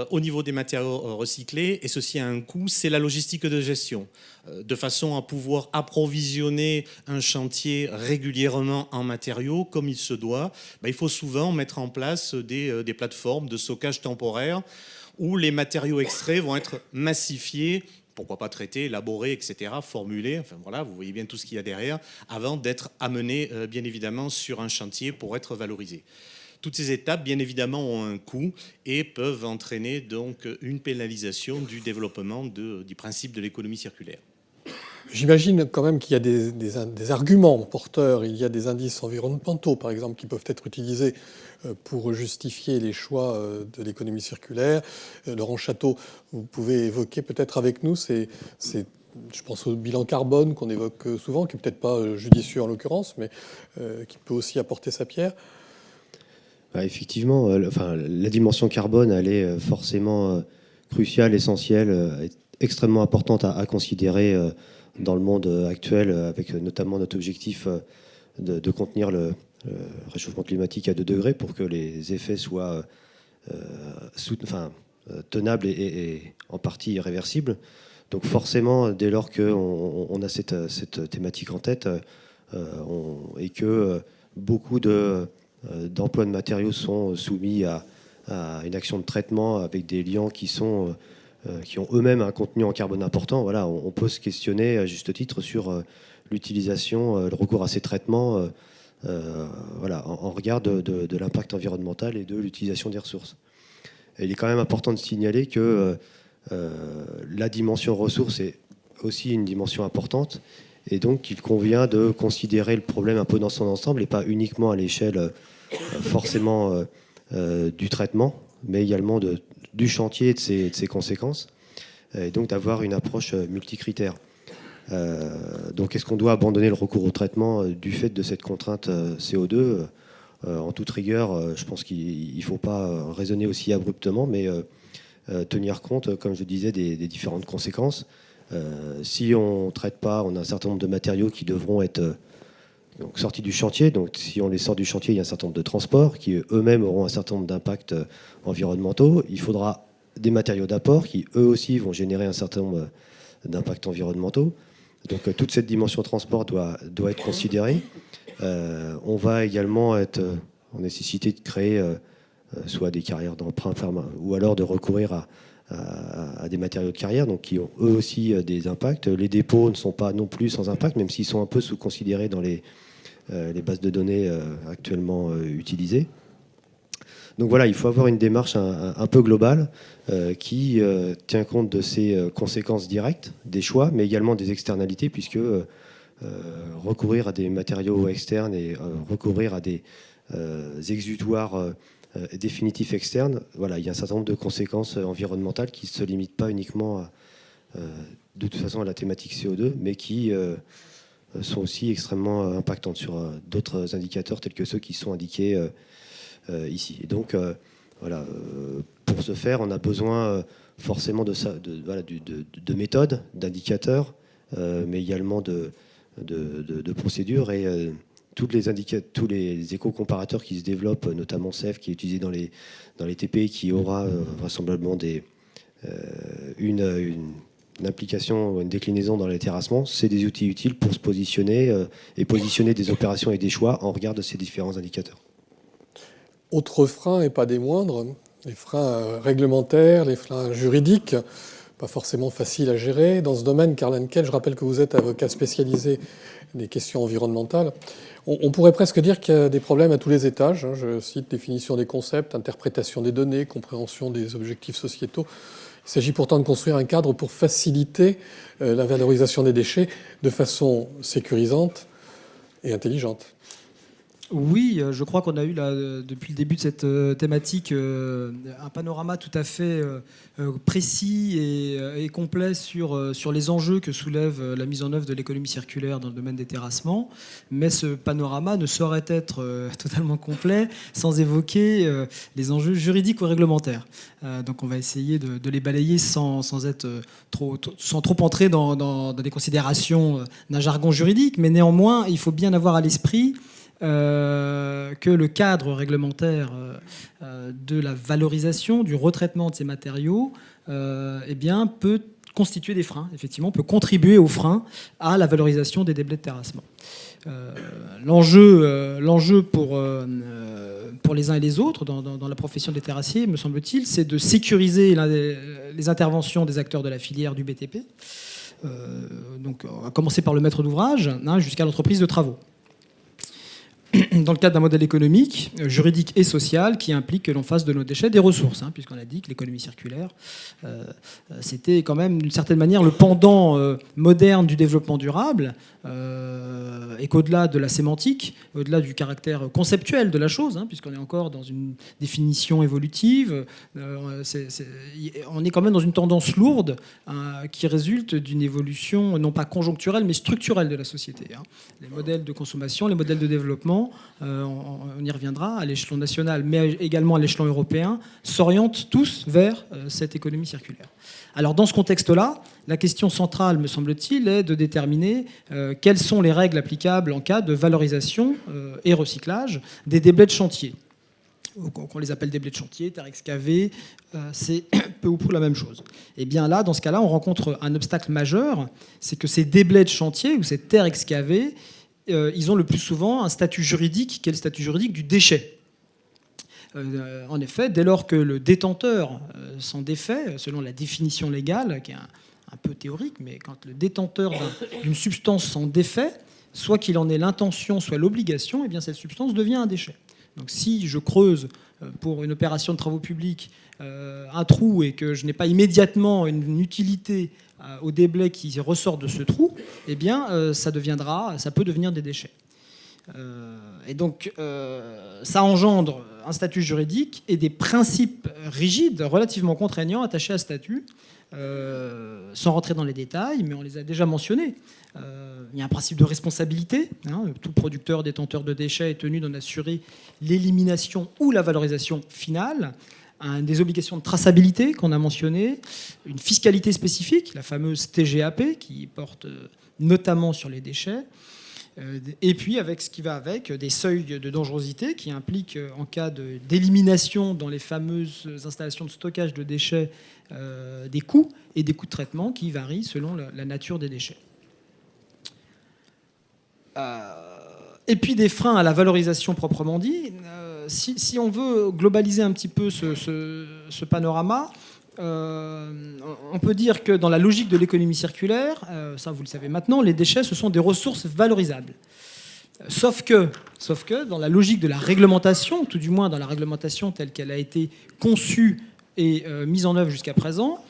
au niveau des matériaux recyclés, et ceci a un coût, c'est la logistique de gestion. De façon à pouvoir approvisionner un chantier régulièrement en matériaux comme il se doit, il faut souvent mettre en place des plateformes de stockage temporaire où les matériaux extraits vont être massifiés, pourquoi pas traités, élaborés, etc., formulés, enfin voilà, vous voyez bien tout ce qu'il y a derrière, avant d'être amenés, bien évidemment, sur un chantier pour être valorisés. Toutes ces étapes, bien évidemment, ont un coût et peuvent entraîner donc une pénalisation du développement du principe de l'économie circulaire. J'imagine quand même qu'il y a des arguments porteurs, il y a des indices environnementaux, par exemple, qui peuvent être utilisés pour justifier les choix de l'économie circulaire. Laurent Château, vous pouvez évoquer peut-être avec nous, je pense au bilan carbone qu'on évoque souvent, qui n'est peut-être pas judicieux en l'occurrence, mais qui peut aussi apporter sa pierre. Effectivement, la dimension carbone, elle est forcément cruciale, essentielle, extrêmement importante à considérer dans le monde actuel, avec notamment notre objectif de contenir le réchauffement climatique à 2 degrés pour que les effets soient tenables et en partie irréversibles. Donc forcément, dès lors qu'on a cette thématique en tête et que beaucoup d'emplois de matériaux sont soumis à une action de traitement avec des liants qui ont eux-mêmes un contenu en carbone important, voilà, on peut se questionner à juste titre sur l'utilisation, le recours à ces traitements en regard de l'impact environnemental et de l'utilisation des ressources. Et il est quand même important de signaler que la dimension ressources est aussi une dimension importante, et donc il convient de considérer le problème un peu dans son ensemble et pas uniquement à l'échelle forcément du traitement, mais également du chantier et de ses conséquences, et donc d'avoir une approche multicritère. Donc est-ce qu'on doit abandonner le recours au traitement du fait de cette contrainte CO2 ? En toute rigueur, je pense qu'il ne faut pas raisonner aussi abruptement, mais tenir compte, comme je disais, des différentes conséquences. Si on ne traite pas, on a un certain nombre de matériaux qui devront être donc sortis du chantier. Donc si on les sort du chantier, il y a un certain nombre de transports qui eux-mêmes auront un certain nombre d'impacts environnementaux. Il faudra des matériaux d'apport qui eux aussi vont générer un certain nombre d'impacts environnementaux. Donc toute cette dimension transport doit être considérée. On va également être en nécessité de créer soit des carrières d'emprunt ou alors de recourir à des matériaux de carrière, donc qui ont eux aussi des impacts. Les dépôts ne sont pas non plus sans impact, même s'ils sont un peu sous-considérés dans les bases de données actuellement utilisées. Donc voilà, il faut avoir une démarche un peu globale qui tient compte de ces conséquences directes des choix, mais également des externalités, puisque recourir à des matériaux externes et recourir à des exutoires définitifs externes, voilà, il y a un certain nombre de conséquences environnementales qui ne se limitent pas uniquement de toute façon à la thématique CO2, mais qui sont aussi extrêmement impactantes sur d'autres indicateurs tels que ceux qui sont indiqués ici. Et donc, voilà, pour ce faire, on a besoin forcément de méthodes, d'indicateurs, mais également de procédures. Et tous les éco-comparateurs qui se développent, notamment CEF, qui est utilisé dans les TP, qui aura vraisemblablement une application ou une déclinaison dans les terrassements, c'est des outils utiles pour se positionner et positionner des opérations et des choix en regard de ces différents indicateurs. Autres freins, et pas des moindres, les freins réglementaires, les freins juridiques, pas forcément faciles à gérer. Dans ce domaine, Karl Henkel, je rappelle que vous êtes avocat spécialisé des questions environnementales. On pourrait presque dire qu'il y a des problèmes à tous les étages. Je cite définition des concepts, interprétation des données, compréhension des objectifs sociétaux. Il s'agit pourtant de construire un cadre pour faciliter la valorisation des déchets de façon sécurisante et intelligente. Oui, je crois qu'on a eu là, depuis le début de cette thématique un panorama tout à fait précis et complet sur les enjeux que soulève la mise en œuvre de l'économie circulaire dans le domaine des terrassements. Mais ce panorama ne saurait être totalement complet sans évoquer les enjeux juridiques ou réglementaires. Donc on va essayer de les balayer sans trop entrer dans des considérations d'un jargon juridique. Mais néanmoins, il faut bien avoir à l'esprit que le cadre réglementaire de la valorisation, du retraitement de ces matériaux, eh bien, peut constituer des freins, effectivement, peut contribuer aux freins à la valorisation des déblais de terrassement. L'enjeu pour les uns et les autres dans la profession des terrassiers, me semble-t-il, c'est de sécuriser les interventions des acteurs de la filière du BTP, donc à commencer par le maître d'ouvrage jusqu'à l'entreprise de travaux. Dans le cadre d'un modèle économique, juridique et social qui implique que l'on fasse de nos déchets des ressources, puisqu'on a dit que l'économie circulaire, c'était quand même d'une certaine manière le pendant moderne du développement durable, et qu'au-delà de la sémantique, au-delà du caractère conceptuel de la chose, puisqu'on est encore dans une définition évolutive, on est quand même dans une tendance lourde qui résulte d'une évolution non pas conjoncturelle mais structurelle de la société. Les modèles de consommation, les modèles de développement, on y reviendra, à l'échelon national, mais également à l'échelon européen, s'orientent tous vers cette économie circulaire. Alors dans ce contexte-là, la question centrale, me semble-t-il, est de déterminer quelles sont les règles applicables en cas de valorisation et recyclage des déblais de chantier. Qu'on les appelle déblais de chantier, terre excavée, c'est peu ou prou la même chose. Et bien là, dans ce cas-là, on rencontre un obstacle majeur, c'est que ces déblais de chantier ou ces terres excavées, ils ont le plus souvent un statut juridique qui est le statut juridique du déchet. En effet, dès lors que le détenteur s'en défait, selon la définition légale, qui est un peu théorique, mais quand le détenteur d'une substance s'en défait, soit qu'il en ait l'intention, soit l'obligation, eh bien cette substance devient un déchet. Donc si je creuse pour une opération de travaux publics un trou et que je n'ai pas immédiatement une utilité au déblais qui ressort de ce trou, eh bien, ça peut devenir des déchets. Et donc, ça engendre un statut juridique et des principes rigides, relativement contraignants, attachés à ce statut, sans rentrer dans les détails, mais on les a déjà mentionnés. Il y a un principe de responsabilité. Tout producteur, détenteur de déchets est tenu d'en assurer l'élimination ou la valorisation finale. Des obligations de traçabilité qu'on a mentionnées, une fiscalité spécifique, la fameuse TGAP, qui porte notamment sur les déchets, Et puis avec ce qui va avec, des seuils de dangerosité qui impliquent, en cas d'élimination dans les fameuses installations de stockage de déchets, des coûts et des coûts de traitement qui varient selon la nature des déchets. Et puis des freins à la valorisation proprement dit. Si on veut globaliser un petit peu ce panorama, on peut dire que dans la logique de l'économie circulaire, ça vous le savez maintenant, les déchets, ce sont des ressources valorisables. Sauf que dans la logique de la réglementation, tout du moins dans la réglementation telle qu'elle a été conçue et mise en œuvre jusqu'à présent,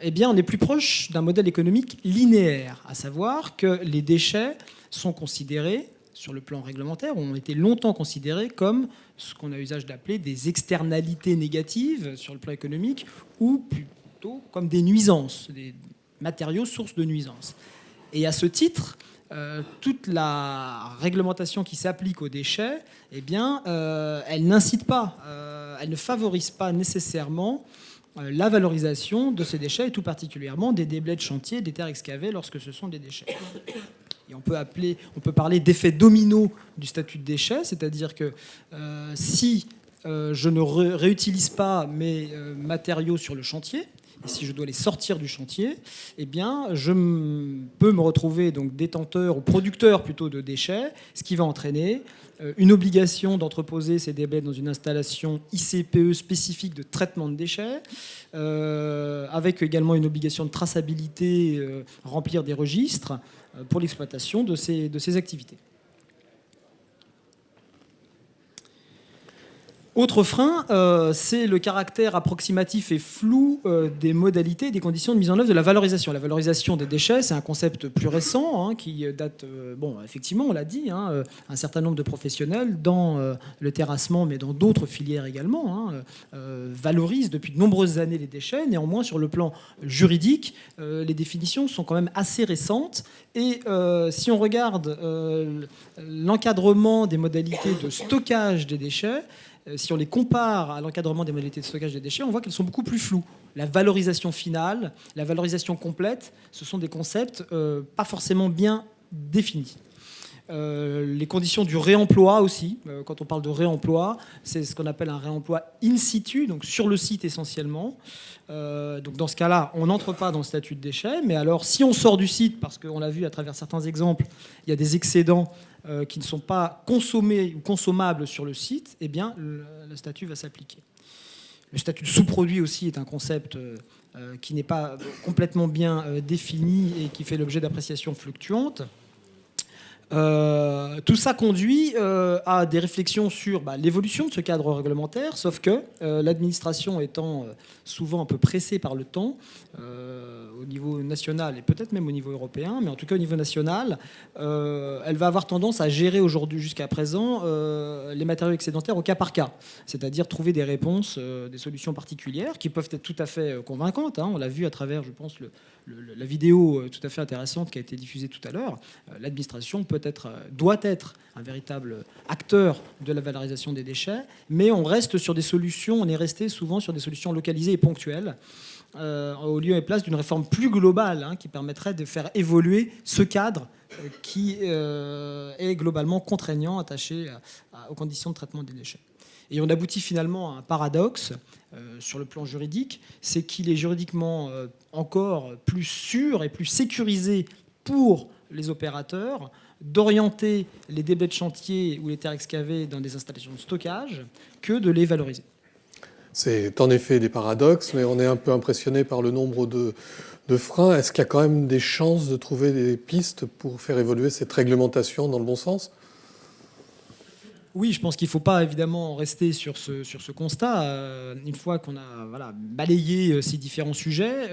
eh bien, on est plus proche d'un modèle économique linéaire, à savoir que les déchets sont considérés, sur le plan réglementaire, ont été longtemps considérés comme ce qu'on a usage d'appeler des externalités négatives sur le plan économique, ou plutôt comme des nuisances, des matériaux sources de nuisances. Et à ce titre, toute la réglementation qui s'applique aux déchets, eh bien, elle n'incite pas, elle ne favorise pas nécessairement la valorisation de ces déchets, et tout particulièrement des déblais de chantier, des terres excavées lorsque ce sont des déchets. Et on peut parler d'effet domino du statut de déchet, c'est-à-dire que si je ne réutilise pas mes matériaux sur le chantier, et si je dois les sortir du chantier, eh bien, je peux me retrouver donc détenteur ou producteur plutôt de déchets, ce qui va entraîner une obligation d'entreposer ces déblais dans une installation ICPE spécifique de traitement de déchets, avec également une obligation de traçabilité, remplir des registres pour l'exploitation de ces activités. Autre frein, c'est le caractère approximatif et flou des modalités et des conditions de mise en œuvre de la valorisation. La valorisation des déchets, c'est un concept plus récent qui date, effectivement, on l'a dit, un certain nombre de professionnels dans le terrassement, mais dans d'autres filières également, valorisent depuis de nombreuses années les déchets. Néanmoins, sur le plan juridique, les définitions sont quand même assez récentes. Et si on regarde l'encadrement des modalités de stockage des déchets, si on les compare à l'encadrement des modalités de stockage des déchets, on voit qu'elles sont beaucoup plus floues. La valorisation finale, la valorisation complète, ce sont des concepts pas forcément bien définis. Les conditions du réemploi aussi, quand on parle de réemploi, c'est ce qu'on appelle un réemploi in situ, donc sur le site essentiellement. Donc dans ce cas-là, on n'entre pas dans le statut de déchet, mais alors si on sort du site, parce qu'on l'a vu à travers certains exemples, il y a des excédents qui ne sont pas consommés ou consommables sur le site, eh bien le statut va s'appliquer. Le statut de sous-produit aussi est un concept qui n'est pas complètement bien défini et qui fait l'objet d'appréciations fluctuantes. Tout ça conduit à des réflexions sur l'évolution de ce cadre réglementaire, sauf que l'administration étant souvent un peu pressée par le temps, au niveau national et peut-être même au niveau européen, mais en tout cas au niveau national, elle va avoir tendance à gérer aujourd'hui, jusqu'à présent, les matériaux excédentaires au cas par cas, c'est-à-dire trouver des réponses, des solutions particulières qui peuvent être tout à fait convaincantes. On l'a vu à travers, je pense, la vidéo tout à fait intéressante qui a été diffusée tout à l'heure. L'administration doit être un véritable acteur de la valorisation des déchets, mais on est resté souvent sur des solutions localisées et ponctuelles, au lieu et place d'une réforme plus globale qui permettrait de faire évoluer ce cadre qui est globalement contraignant, attaché aux conditions de traitement des déchets. Et on aboutit finalement à un paradoxe sur le plan juridique, c'est qu'il est juridiquement encore plus sûr et plus sécurisé pour les opérateurs d'orienter les déblais de chantier ou les terres excavées dans des installations de stockage que de les valoriser. C'est en effet des paradoxes, mais on est un peu impressionné par le nombre de freins. Est-ce qu'il y a quand même des chances de trouver des pistes pour faire évoluer cette réglementation dans le bon sens ? Oui, je pense qu'il ne faut pas évidemment rester sur ce constat. Une fois qu'on a balayé ces différents sujets,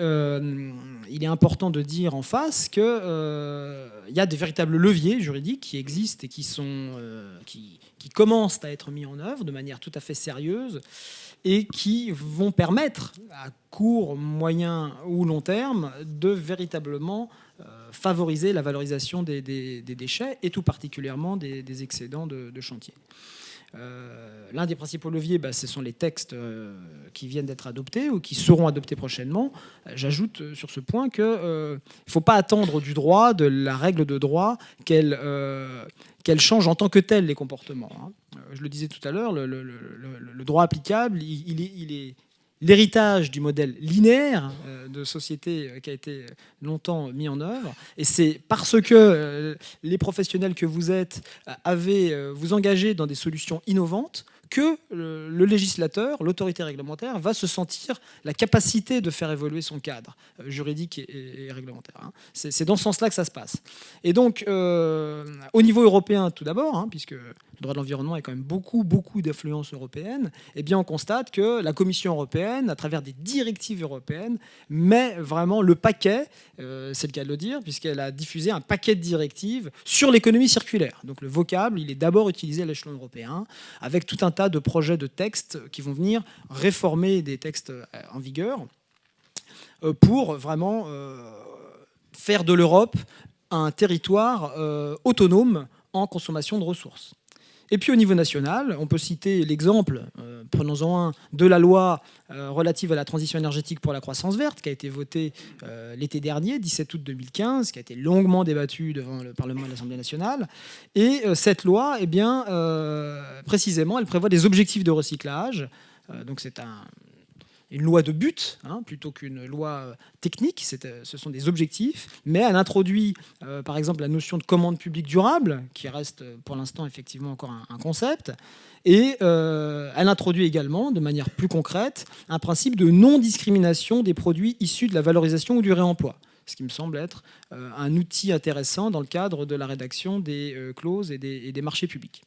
il est important de dire en face qu'il y a des véritables leviers juridiques qui existent et qui commencent à être mis en œuvre de manière tout à fait sérieuse et qui vont permettre, à court, moyen ou long terme, de véritablement favoriser la valorisation des déchets et tout particulièrement des excédents de chantier. L'un des principaux leviers, ce sont les textes qui viennent d'être adoptés ou qui seront adoptés prochainement. J'ajoute sur ce point qu'il ne faut pas attendre du droit, de la règle de droit, qu'elle change en tant que telle les comportements. Je le disais tout à l'heure, le droit applicable, il est l'héritage du modèle linéaire de société qui a été longtemps mis en œuvre. Et c'est parce que les professionnels que vous êtes vous engagez dans des solutions innovantes que le législateur, l'autorité réglementaire, va se sentir la capacité de faire évoluer son cadre juridique et réglementaire. C'est dans ce sens-là que ça se passe. Et donc, au niveau européen, tout d'abord, puisque le droit de l'environnement est quand même beaucoup d'influence européenne, eh bien, on constate que la Commission européenne, à travers des directives européennes, met vraiment le paquet, c'est le cas de le dire, puisqu'elle a diffusé un paquet de directives sur l'économie circulaire. Donc le vocable, il est d'abord utilisé à l'échelon européen, avec tout un tas de projets de textes qui vont venir réformer des textes en vigueur pour vraiment faire de l'Europe un territoire autonome en consommation de ressources. Et puis au niveau national, on peut citer l'exemple, prenons-en un, de la loi relative à la transition énergétique pour la croissance verte, qui a été votée l'été dernier, 17 août 2015, qui a été longuement débattue devant le Parlement et l'Assemblée nationale. Et cette loi, précisément, elle prévoit des objectifs de recyclage. Donc c'est une loi de but, plutôt qu'une loi technique, ce sont des objectifs, mais elle introduit par exemple la notion de commande publique durable, qui reste pour l'instant effectivement encore un concept, et elle introduit également, de manière plus concrète, un principe de non-discrimination des produits issus de la valorisation ou du réemploi, ce qui me semble être un outil intéressant dans le cadre de la rédaction des clauses et des marchés publics,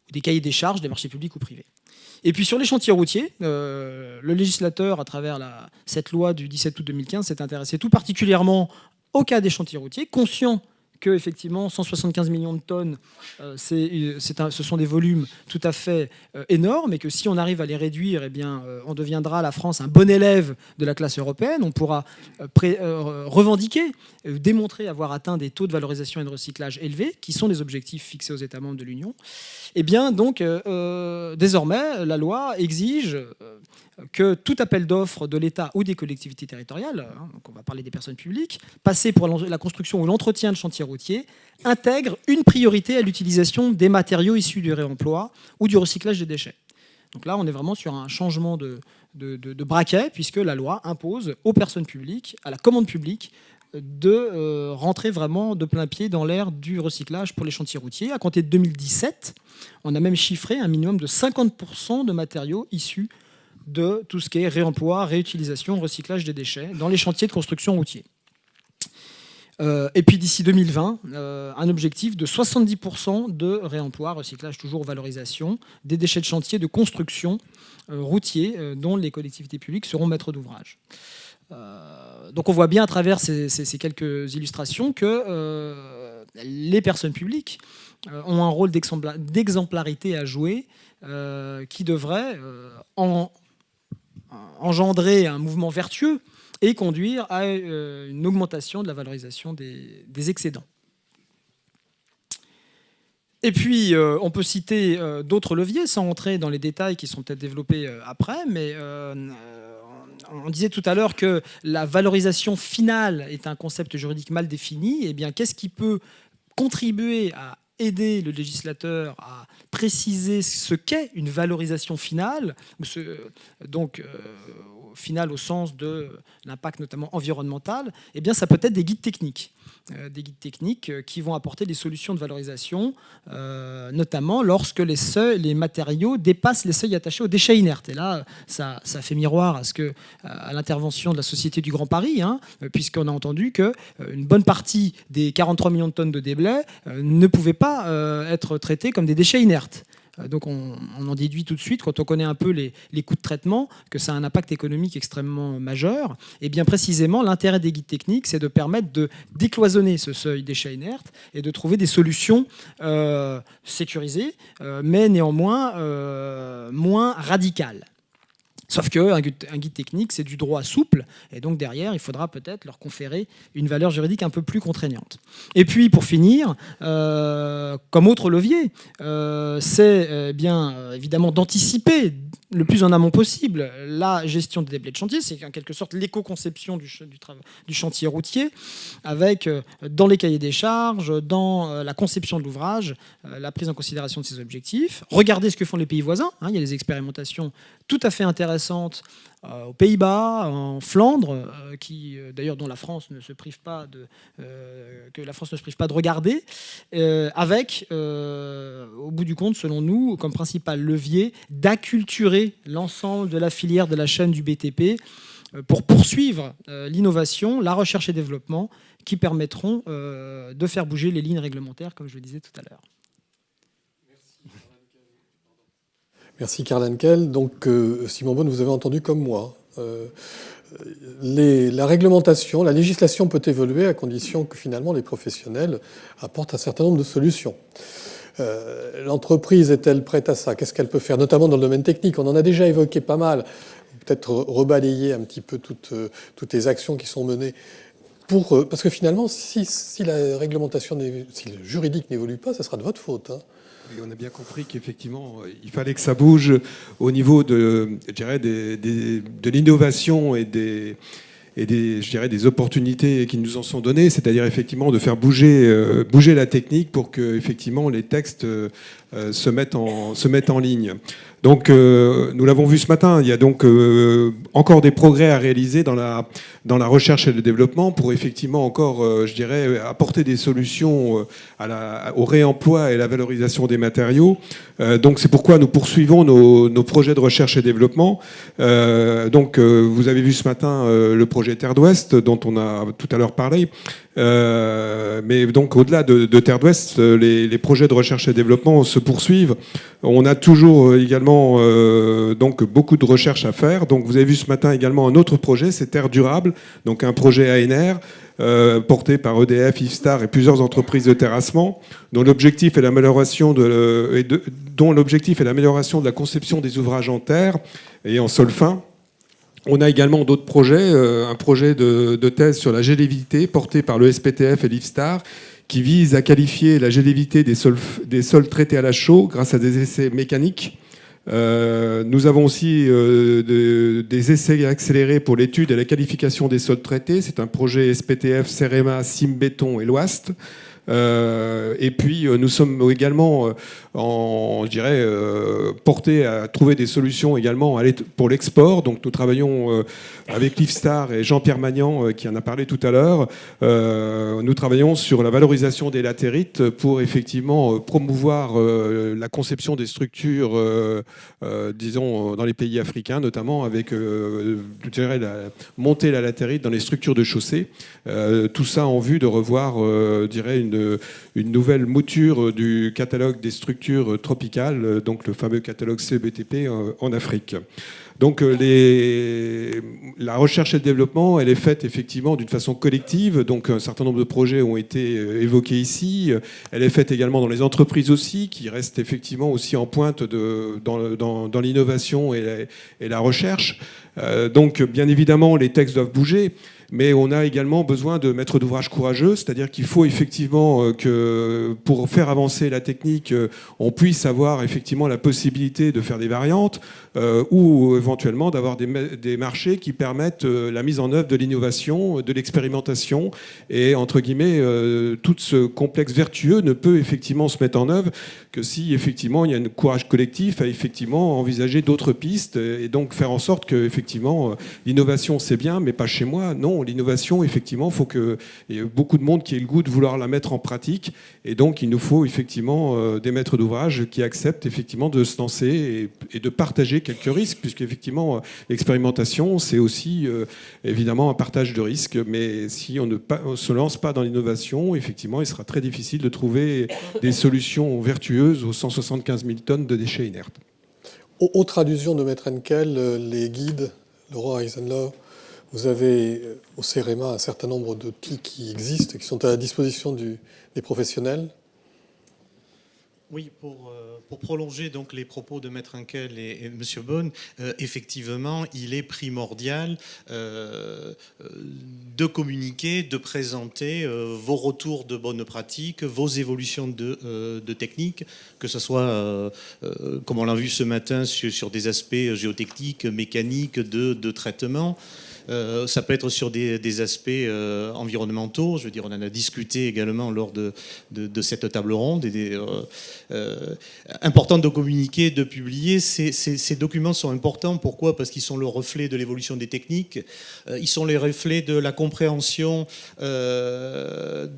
ou des cahiers des charges des marchés publics ou privés. Et puis sur les chantiers routiers, le législateur, à travers cette loi du 17 août 2015, s'est intéressé tout particulièrement au cas des chantiers routiers, conscient que effectivement 175 millions de tonnes, ce sont des volumes tout à fait énormes, et que si on arrive à les réduire, on deviendra, la France, un bon élève de la classe européenne. On pourra revendiquer, démontrer avoir atteint des taux de valorisation et de recyclage élevés, qui sont les objectifs fixés aux États membres de l'Union. Désormais, la loi exige que tout appel d'offres de l'État ou des collectivités territoriales, donc on va parler des personnes publiques, passées pour la construction ou l'entretien de chantiers routiers, intègre une priorité à l'utilisation des matériaux issus du réemploi ou du recyclage des déchets. Donc là, on est vraiment sur un changement de braquet, puisque la loi impose aux personnes publiques, à la commande publique, de rentrer vraiment de plein pied dans l'ère du recyclage pour les chantiers routiers. À compter de 2017, on a même chiffré un minimum de 50% de matériaux issus de tout ce qui est réemploi, réutilisation, recyclage des déchets dans les chantiers de construction routiers. Et puis d'ici 2020, un objectif de 70% de réemploi, recyclage, toujours valorisation, des déchets de chantier de construction routier dont les collectivités publiques seront maîtres d'ouvrage. Donc on voit bien à travers ces quelques illustrations que les personnes publiques ont un rôle d'exemplarité à jouer qui devrait engendrer un mouvement vertueux et conduire à une augmentation de la valorisation des excédents. Et puis, on peut citer d'autres leviers, sans entrer dans les détails qui sont peut-être développés après, mais on disait tout à l'heure que la valorisation finale est un concept juridique mal défini. Eh bien, qu'est-ce qui peut contribuer à aider le législateur à préciser ce qu'est une valorisation finale, finale au sens de l'impact notamment environnemental? Eh bien, ça peut être des guides techniques. Qui vont apporter des solutions de valorisation, notamment lorsque les matériaux dépassent les seuils attachés aux déchets inertes. Et là, ça fait miroir à l'intervention de la Société du Grand Paris, puisqu'on a entendu qu'une bonne partie des 43 millions de tonnes de déblais ne pouvaient pas être traités comme des déchets inertes. Donc on en déduit tout de suite, quand on connaît un peu les coûts de traitement, que ça a un impact économique extrêmement majeur. Et bien précisément, l'intérêt des guides techniques, c'est de permettre de décloisonner ce seuil déchets inertes et de trouver des solutions sécurisées, mais néanmoins moins radicales. Sauf qu'un guide technique, c'est du droit souple, et donc derrière, il faudra peut-être leur conférer une valeur juridique un peu plus contraignante. Et puis, pour finir, comme autre levier, c'est bien évidemment d'anticiper le plus en amont possible la gestion des déblais de chantier, c'est en quelque sorte l'éco-conception du chantier routier, avec dans les cahiers des charges, dans la conception de l'ouvrage, la prise en considération de ces objectifs. Regardez ce que font les pays voisins, hein, il y a des expérimentations tout à fait intéressantes aux Pays-Bas, en Flandre, d'ailleurs dont la France ne se prive pas de regarder, avec, au bout du compte, selon nous, comme principal levier, d'acculturer l'ensemble de la filière de la chaîne du BTP pour poursuivre l'innovation, la recherche et développement qui permettront de faire bouger les lignes réglementaires, comme je le disais tout à l'heure. Merci Karl Henkel. Donc Simon Beaune, vous avez entendu comme moi. La réglementation, la législation peut évoluer à condition que finalement les professionnels apportent un certain nombre de solutions. L'entreprise est-elle prête à ça? Qu'est-ce qu'elle peut faire, notamment dans le domaine technique? On en a déjà évoqué pas mal. Peut-être rebalayer un petit peu toutes les actions qui sont menées. Parce que finalement, si la réglementation, si le juridique n'évolue pas, ça sera de votre faute. Hein. Oui, on a bien compris qu'effectivement, il fallait que ça bouge au niveau de l'innovation et des opportunités qui nous en sont données, c'est-à-dire effectivement de faire bouger la technique pour que effectivement les textes se mettent en ligne. Donc nous l'avons vu ce matin, il y a donc encore des progrès à réaliser dans la recherche et le développement pour effectivement encore, apporter des solutions au réemploi et la valorisation des matériaux. Donc c'est pourquoi nous poursuivons nos projets de recherche et développement. Vous avez vu ce matin le projet Terre d'Ouest dont on a tout à l'heure parlé. Mais donc au-delà de Terre d'Ouest, les projets de recherche et développement se poursuivent. On a toujours également donc beaucoup de recherches à faire. Donc vous avez vu ce matin également un autre projet, c'est Terre Durable, donc un projet ANR porté par EDF, Ifstar et plusieurs entreprises de terrassement, dont l'objectif est l'amélioration de la conception des ouvrages en terre et en sol fin. On a également d'autres projets, un projet de thèse sur la gélividité porté par le SPTF et l'Ifstar, qui vise à qualifier la gélividité des sols traités à la chaux grâce à des essais mécaniques. Nous avons aussi des essais accélérés pour l'étude et la qualification des sols traités. C'est un projet SPTF, CEREMA, Simbéton et l'Ouest. Et puis nous sommes également portés à trouver des solutions également pour l'export. Donc nous travaillons avec l'Ifstar et Jean-Pierre Magnan qui en a parlé tout à l'heure. Nous travaillons sur la valorisation des latérites pour effectivement promouvoir la conception des structures, disons dans les pays africains, notamment avec monter la latérite dans les structures de chaussée. Tout ça en vue de revoir, une nouvelle mouture du catalogue des structures tropicales, donc le fameux catalogue CEBTP en Afrique. Donc la recherche et le développement, elle est faite effectivement d'une façon collective. Donc un certain nombre de projets ont été évoqués ici. Elle est faite également dans les entreprises aussi, qui restent effectivement aussi en pointe dans l'innovation et la recherche. Donc bien évidemment, les textes doivent bouger. Mais on a également besoin de maîtres d'ouvrage courageux, c'est-à-dire qu'il faut effectivement que pour faire avancer la technique, on puisse avoir effectivement la possibilité de faire des variantes ou éventuellement d'avoir des marchés qui permettent la mise en œuvre de l'innovation, de l'expérimentation. Et entre guillemets, tout ce complexe vertueux ne peut effectivement se mettre en œuvre que si effectivement il y a un courage collectif à effectivement envisager d'autres pistes et donc faire en sorte que effectivement l'innovation c'est bien, mais pas chez moi. Non, l'innovation effectivement, il faut qu'il y ait beaucoup de monde qui ait le goût de vouloir la mettre en pratique, et donc il nous faut effectivement des maîtres d'ouvrage qui acceptent effectivement de se lancer et de partager quelques risques, puisque effectivement l'expérimentation c'est aussi évidemment un partage de risques, mais si on ne se lance pas dans l'innovation, effectivement il sera très difficile de trouver des solutions vertueuses aux 175 000 tonnes de déchets inertes. Autre allusion de Maître Henkel, les guides, Laurent Eisenlohr, vous avez au CEREMA un certain nombre d'outils qui existent, qui sont à la disposition des professionnels. Oui, pour prolonger donc les propos de Maître Henkel et M. Beaune, effectivement, il est primordial de communiquer, de présenter vos retours de bonnes pratiques, vos évolutions de techniques, que ce soit, comme on l'a vu ce matin, sur des aspects géotechniques, mécaniques, de traitement. Ça peut être sur des aspects environnementaux. Je veux dire, on en a discuté également lors de cette table ronde. Important de communiquer, de publier. Ces documents sont importants. Pourquoi ? Parce qu'ils sont le reflet de l'évolution des techniques. Ils sont les reflets de la compréhension de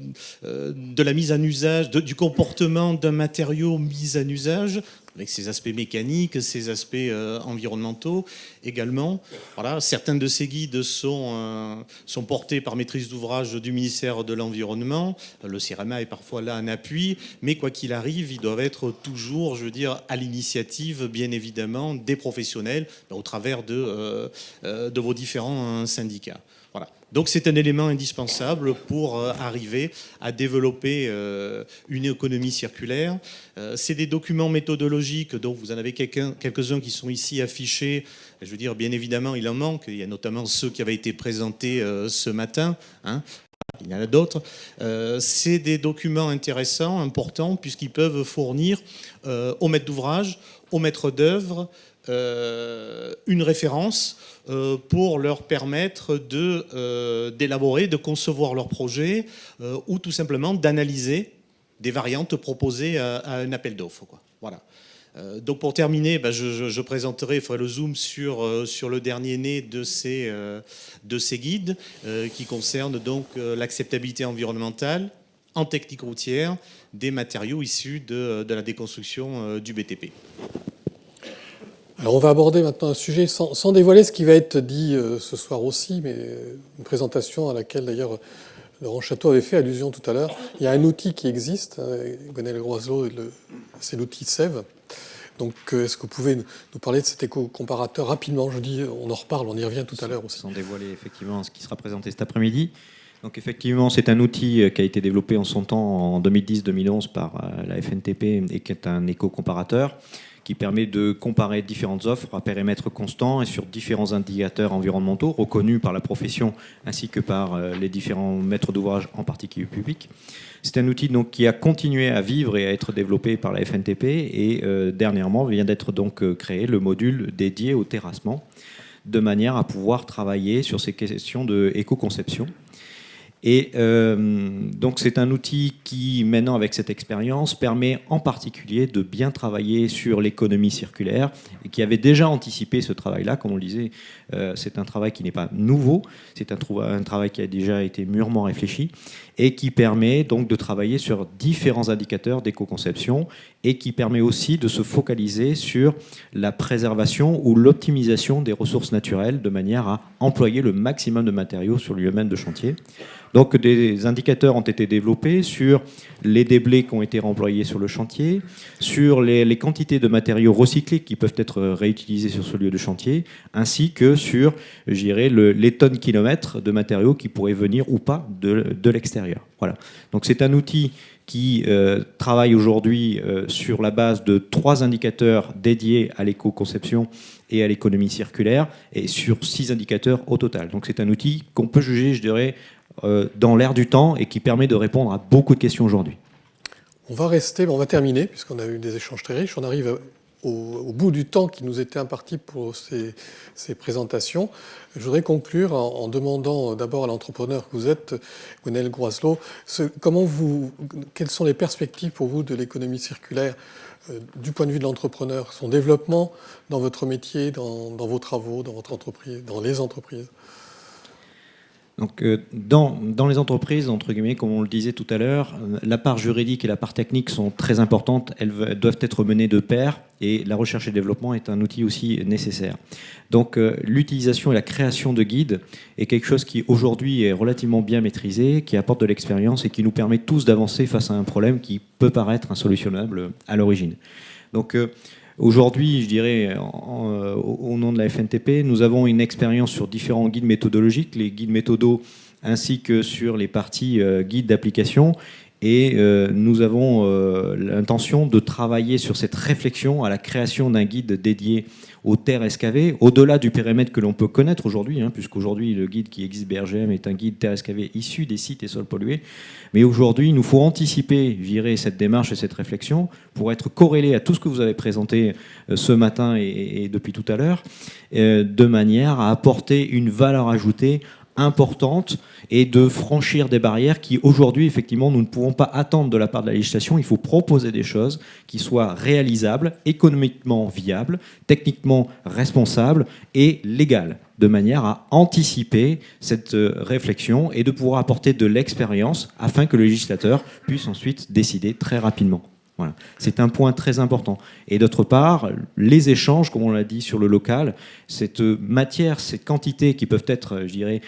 la mise en usage, du comportement d'un matériau mis en usage, avec ses aspects mécaniques, ses aspects environnementaux également. Voilà, certains de ces guides sont portés par maîtrise d'ouvrage du ministère de l'Environnement. Le CIREMA est parfois là en appui, mais quoi qu'il arrive, ils doivent être toujours, je veux dire, à l'initiative, bien évidemment, des professionnels, au travers de vos différents syndicats. Voilà. Donc c'est un élément indispensable pour arriver à développer une économie circulaire. C'est des documents méthodologiques, dont vous en avez quelques-uns qui sont ici affichés. Je veux dire, bien évidemment, il en manque. Il y a notamment ceux qui avaient été présentés ce matin. Il y en a d'autres. C'est des documents intéressants, importants, puisqu'ils peuvent fournir aux maîtres d'ouvrage, aux maîtres d'œuvre, une référence pour leur permettre d'élaborer, de concevoir leur projet ou tout simplement d'analyser des variantes proposées à un appel d'offres. Voilà. Donc pour terminer, je présenterai, il faudrait le zoom sur le dernier né de ces guides qui concerne donc l'acceptabilité environnementale en technique routière des matériaux issus de la déconstruction du BTP. Alors on va aborder maintenant un sujet sans dévoiler ce qui va être dit ce soir aussi, mais une présentation à laquelle d'ailleurs Laurent Château avait fait allusion tout à l'heure. Il y a un outil qui existe, Gwenaël Groiselot, c'est l'outil SEV. Donc est-ce que vous pouvez nous parler de cet éco-comparateur rapidement ? Je dis, on en reparle, on y revient tout à l'heure aussi. Sans dévoiler effectivement ce qui sera présenté cet après-midi. Donc effectivement, c'est un outil qui a été développé en son temps en 2010-2011 par la FNTP et qui est un éco-comparateur qui permet de comparer différentes offres à périmètre constant et sur différents indicateurs environnementaux reconnus par la profession ainsi que par les différents maîtres d'ouvrage, en particulier publics. C'est un outil donc, qui a continué à vivre et à être développé par la FNTP et dernièrement vient d'être donc créé le module dédié au terrassement de manière à pouvoir travailler sur ces questions d'éco-conception. Et donc c'est un outil qui, maintenant avec cette expérience, permet en particulier de bien travailler sur l'économie circulaire et qui avait déjà anticipé ce travail-là. Comme on le disait, c'est un travail qui n'est pas nouveau, c'est un travail qui a déjà été mûrement réfléchi et qui permet donc de travailler sur différents indicateurs d'éco-conception et qui permet aussi de se focaliser sur la préservation ou l'optimisation des ressources naturelles de manière à employer le maximum de matériaux sur le domaine de chantier. Donc des indicateurs ont été développés sur les déblais qui ont été réemployés sur le chantier, sur les quantités de matériaux recyclés qui peuvent être réutilisés sur ce lieu de chantier, ainsi que sur, je dirais, les tonnes kilomètres de matériaux qui pourraient venir ou pas de l'extérieur. Voilà. Donc c'est un outil qui travaille aujourd'hui sur la base de 3 indicateurs dédiés à l'éco-conception et à l'économie circulaire, et sur 6 indicateurs au total. Donc c'est un outil qu'on peut juger, je dirais, dans l'air du temps et qui permet de répondre à beaucoup de questions aujourd'hui. On va terminer, puisqu'on a eu des échanges très riches. On arrive au bout du temps qui nous était imparti pour ces présentations. Je voudrais conclure en demandant d'abord à l'entrepreneur que vous êtes, Gwenaël Groiselot, quelles sont les perspectives pour vous de l'économie circulaire du point de vue de l'entrepreneur, son développement dans votre métier, dans vos travaux, dans votre entreprise, dans les entreprises ? Donc, dans les entreprises, entre guillemets, comme on le disait tout à l'heure, la part juridique et la part technique sont très importantes. Elles doivent être menées de pair et la recherche et le développement est un outil aussi nécessaire. Donc, l'utilisation et la création de guides est quelque chose qui, aujourd'hui, est relativement bien maîtrisé, qui apporte de l'expérience et qui nous permet tous d'avancer face à un problème qui peut paraître insolutionnable à l'origine. Donc, aujourd'hui, je dirais, au nom de la FNTP, nous avons une expérience sur différents guides méthodologiques, les guides méthodos ainsi que sur les parties guides d'application. Et nous avons l'intention de travailler sur cette réflexion à la création d'un guide dédié aux terres escavées, au-delà du périmètre que l'on peut connaître aujourd'hui, puisqu'aujourd'hui le guide qui existe BRGM est un guide terres escavées issu des sites et sols pollués. Mais aujourd'hui, il nous faut anticiper, je dirais, cette démarche et cette réflexion pour être corrélé à tout ce que vous avez présenté ce matin et depuis tout à l'heure, de manière à apporter une valeur ajoutée importante et de franchir des barrières qui aujourd'hui effectivement nous ne pouvons pas attendre de la part de la législation. Il faut proposer des choses qui soient réalisables, économiquement viables, techniquement responsables et légales, de manière à anticiper cette réflexion et de pouvoir apporter de l'expérience afin que le législateur puisse ensuite décider très rapidement. Voilà. C'est un point très important. Et d'autre part, les échanges, comme on l'a dit sur le local, cette matière, cette quantité qui peuvent être, je dirais,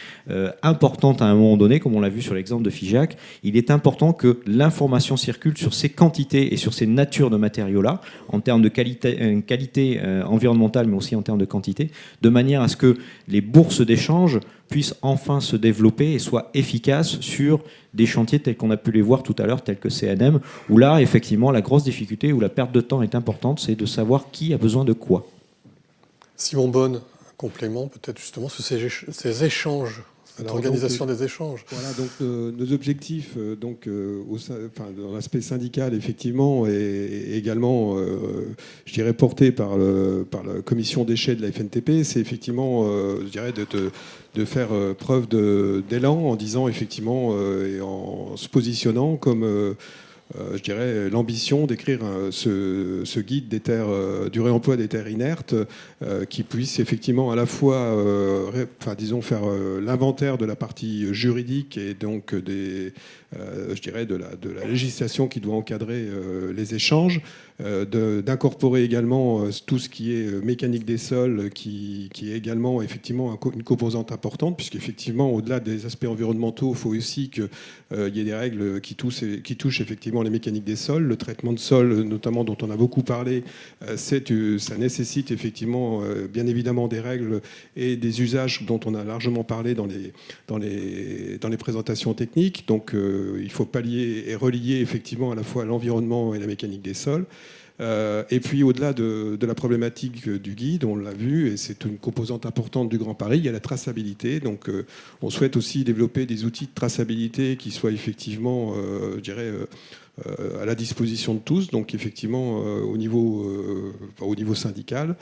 importantes à un moment donné, comme on l'a vu sur l'exemple de Figeac, il est important que l'information circule sur ces quantités et sur ces natures de matériaux-là, en termes de qualité environnementale, mais aussi en termes de quantité, de manière à ce que les bourses d'échange puissent enfin se développer et soient efficaces sur des chantiers tels qu'on a pu les voir tout à l'heure, tels que CNM, où là, effectivement, la grosse difficulté, où la perte de temps est importante, c'est de savoir qui a besoin de quoi. Simon Bonne, un complément peut-être justement sur ces échanges, cette organisation des échanges. Voilà, donc nos objectifs, dans l'aspect syndical, effectivement, et également, je dirais, portés par la commission déchets de la FNTP, c'est effectivement, je dirais, de faire preuve d'élan en disant, effectivement, et en se positionnant comme... je dirais, l'ambition d'écrire ce guide des terres, du réemploi des terres inertes qui puisse effectivement à la fois faire l'inventaire de la partie juridique et donc je dirais de la législation qui doit encadrer les échanges, d'incorporer également tout ce qui est mécanique des sols qui est également effectivement une composante importante, puisqu'effectivement au-delà des aspects environnementaux, il faut aussi qu'il y ait des règles qui touchent effectivement les mécaniques des sols. Le traitement de sol, notamment, dont on a beaucoup parlé, ça nécessite effectivement bien évidemment des règles et des usages dont on a largement parlé dans les présentations techniques. Donc il faut pallier et relier effectivement à la fois l'environnement et la mécanique des sols. Et puis au-delà de la problématique du guide, on l'a vu, et c'est une composante importante du Grand Paris, il y a la traçabilité. Donc on souhaite aussi développer des outils de traçabilité qui soient effectivement, je dirais, à la disposition de tous, donc effectivement au niveau syndical.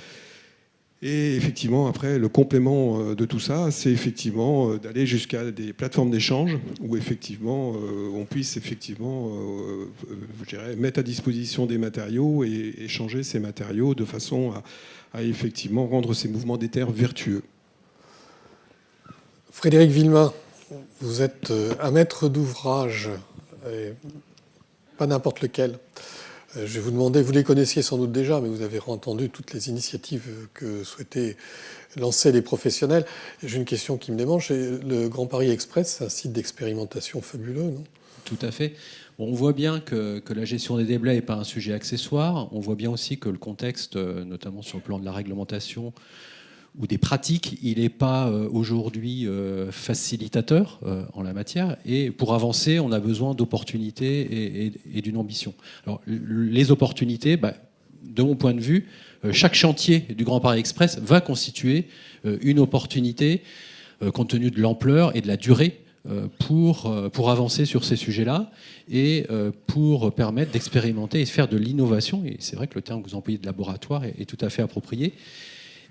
Et effectivement, après, le complément de tout ça, c'est effectivement d'aller jusqu'à des plateformes d'échange où effectivement on puisse effectivement, je dirais, mettre à disposition des matériaux et échanger ces matériaux de façon à effectivement rendre ces mouvements des terres vertueux. Frédéric Villemain, vous êtes un maître d'ouvrage, pas n'importe lequel. Je vais vous demander, vous les connaissiez sans doute déjà, mais vous avez entendu toutes les initiatives que souhaitaient lancer les professionnels. J'ai une question qui me démange. Le Grand Paris Express, c'est un site d'expérimentation fabuleux, non ? Tout à fait. Bon, on voit bien que la gestion des déblais n'est pas un sujet accessoire. On voit bien aussi que le contexte, notamment sur le plan de la réglementation ou des pratiques, il n'est pas aujourd'hui facilitateur en la matière. Et pour avancer, on a besoin d'opportunités et d'une ambition. Alors, les opportunités, de mon point de vue, chaque chantier du Grand Paris Express va constituer une opportunité compte tenu de l'ampleur et de la durée pour avancer sur ces sujets-là et pour permettre d'expérimenter et de faire de l'innovation. Et c'est vrai que le terme que vous employez de laboratoire est tout à fait approprié.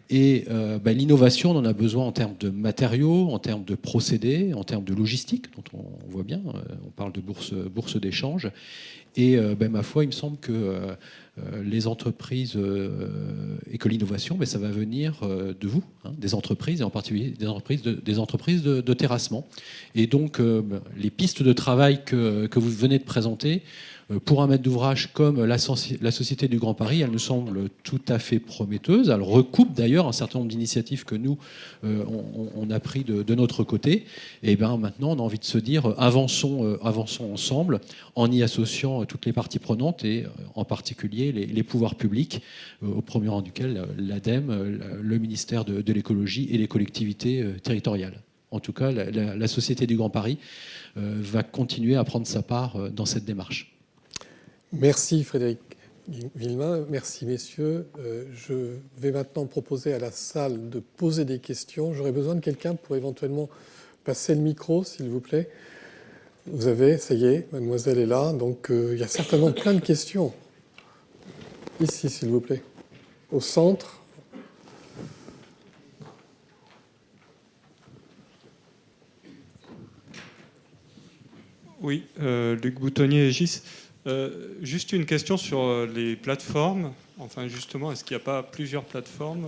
Et l'innovation, on en a besoin en termes de matériaux, en termes de procédés, en termes de logistique, dont on voit bien, on parle de bourse d'échange. Et ma foi, il me semble que les entreprises et que l'innovation, ça va venir de vous, des entreprises, et en particulier des entreprises de terrassement. Et donc, les pistes de travail que vous venez de présenter, pour un maître d'ouvrage comme la Société du Grand Paris, elle me semble tout à fait prometteuse. Elle recoupe d'ailleurs un certain nombre d'initiatives que nous, on a pris de notre côté. Et maintenant, on a envie de se dire, avançons ensemble, en y associant toutes les parties prenantes, et en particulier les pouvoirs publics, au premier rang duquel l'ADEME, le ministère de l'écologie et les collectivités territoriales. En tout cas, la Société du Grand Paris va continuer à prendre sa part dans cette démarche. Merci Frédéric Villemain, merci messieurs. Je vais maintenant proposer à la salle de poser des questions. J'aurais besoin de quelqu'un pour éventuellement passer le micro, s'il vous plaît. Vous avez, ça y est, mademoiselle est là, donc il y a certainement plein de questions. Ici, s'il vous plaît, au centre. Oui, Luc Boutonnier, Gis. Juste une question sur les plateformes. Enfin, justement, est-ce qu'il n'y a pas plusieurs plateformes?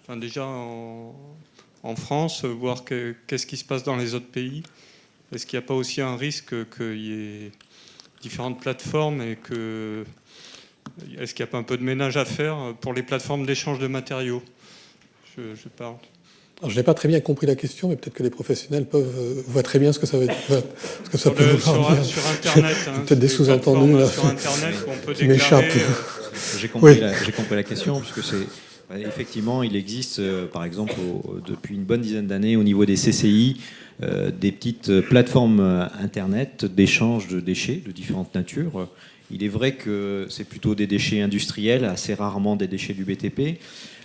Enfin, déjà en France, voir qu'est-ce qui se passe dans les autres pays. Est-ce qu'il n'y a pas aussi un risque qu'il y ait différentes plateformes et que... Est-ce qu'il n'y a pas un peu de ménage à faire pour les plateformes d'échange de matériaux? Je parle. Alors, je n'ai pas très bien compris la question, mais peut-être que les professionnels voient très bien ce que ça veut dire. Ce que ça peut vouloir dire. Sur Internet. Peut-être des sous-entendus là, sur Internet où on peut qui m'échappent. J'ai compris la question, puisque c'est... Effectivement, il existe, par exemple, depuis une bonne dizaine d'années, au niveau des CCI, des petites plateformes Internet d'échange de déchets de différentes natures. Il est vrai que c'est plutôt des déchets industriels, assez rarement des déchets du BTP.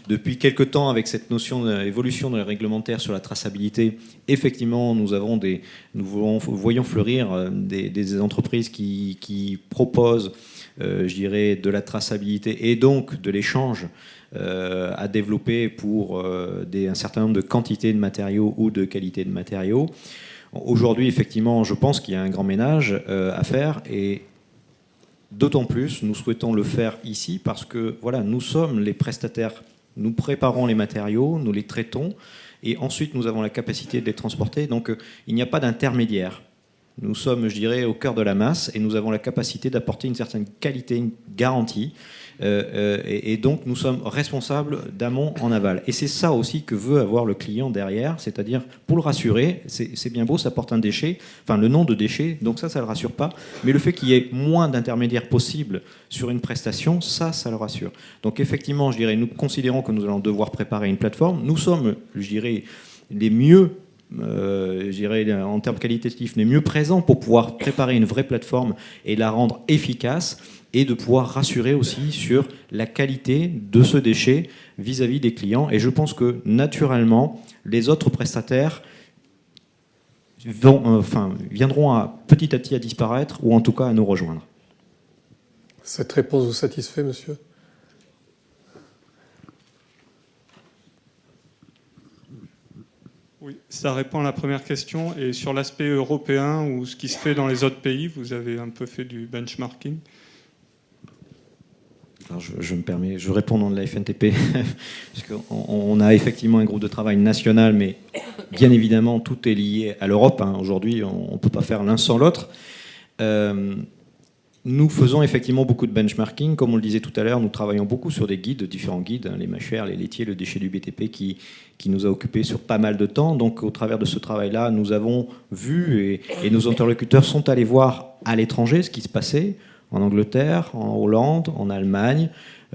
Depuis quelque temps, avec cette notion d'évolution de la réglementaire sur la traçabilité, effectivement, nous voyons fleurir des entreprises qui proposent, je dirais, de la traçabilité et donc de l'échange à développer pour un certain nombre de quantités de matériaux ou de qualités de matériaux. Aujourd'hui, effectivement, je pense qu'il y a un grand ménage à faire et d'autant plus, nous souhaitons le faire ici parce que voilà, nous sommes les prestataires, nous préparons les matériaux, nous les traitons et ensuite nous avons la capacité de les transporter. Donc il n'y a pas d'intermédiaire. Nous sommes, je dirais, au cœur de la masse et nous avons la capacité d'apporter une certaine qualité, une garantie. Et donc nous sommes responsables d'amont en aval. Et c'est ça aussi que veut avoir le client derrière, c'est-à-dire pour le rassurer, c'est bien beau, ça porte un déchet, enfin le nom de déchet, donc ça le rassure pas, mais le fait qu'il y ait moins d'intermédiaires possibles sur une prestation, ça le rassure. Donc effectivement, je dirais, nous considérons que nous allons devoir préparer une plateforme. Nous sommes, je dirais, les mieux je dirais, en termes qualitatifs, les mieux présents pour pouvoir préparer une vraie plateforme et la rendre efficace et de pouvoir rassurer aussi sur la qualité de ce déchet vis-à-vis des clients. Et je pense que naturellement, les autres prestataires viendront petit à petit à disparaître ou en tout cas à nous rejoindre. Cette réponse vous satisfait, monsieur ? Oui, ça répond à la première question. Et sur l'aspect européen ou ce qui se fait dans les autres pays, vous avez un peu fait du benchmarking. Alors je me permets, je réponds au nom de la FNTP, puisqu'on a effectivement un groupe de travail national, mais bien évidemment, tout est lié à l'Europe. Aujourd'hui, on ne peut pas faire l'un sans l'autre. Nous faisons effectivement beaucoup de benchmarking. Comme on le disait tout à l'heure, nous travaillons beaucoup sur des guides, différents guides, les mâchères, les laitiers, le déchet du BTP, qui nous a occupés sur pas mal de temps. Donc au travers de ce travail-là, nous avons vu, et nos interlocuteurs sont allés voir à l'étranger ce qui se passait, en Angleterre, en Hollande, en Allemagne,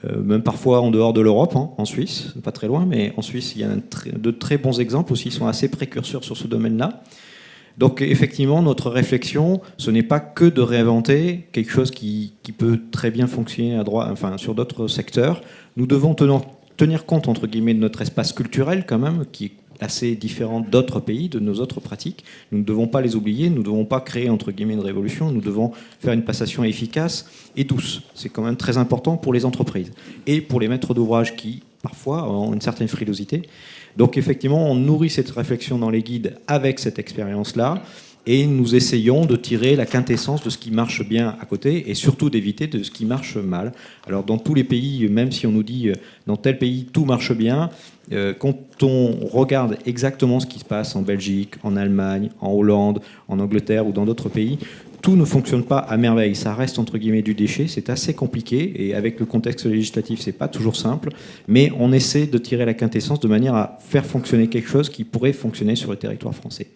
même parfois en dehors de l'Europe, en Suisse, pas très loin, mais en Suisse, il y a de très bons exemples aussi, ils sont assez précurseurs sur ce domaine-là. Donc effectivement, notre réflexion, ce n'est pas que de réinventer quelque chose qui peut très bien fonctionner sur d'autres secteurs. Nous devons tenir compte, entre guillemets, de notre espace culturel quand même, qui est assez différent d'autres pays, de nos autres pratiques. Nous ne devons pas les oublier, nous ne devons pas créer, entre guillemets, une révolution, nous devons faire une passation efficace et douce. C'est quand même très important pour les entreprises et pour les maîtres d'ouvrage qui, parfois, ont une certaine frilosité. Donc effectivement, on nourrit cette réflexion dans les guides avec cette expérience-là et nous essayons de tirer la quintessence de ce qui marche bien à côté et surtout d'éviter de ce qui marche mal. Alors dans tous les pays, même si on nous dit dans tel pays tout marche bien, quand on regarde exactement ce qui se passe en Belgique, en Allemagne, en Hollande, en Angleterre ou dans d'autres pays, tout ne fonctionne pas à merveille. Ça reste entre guillemets du déchet, c'est assez compliqué et avec le contexte législatif, c'est pas toujours simple, mais on essaie de tirer la quintessence de manière à faire fonctionner quelque chose qui pourrait fonctionner sur le territoire français.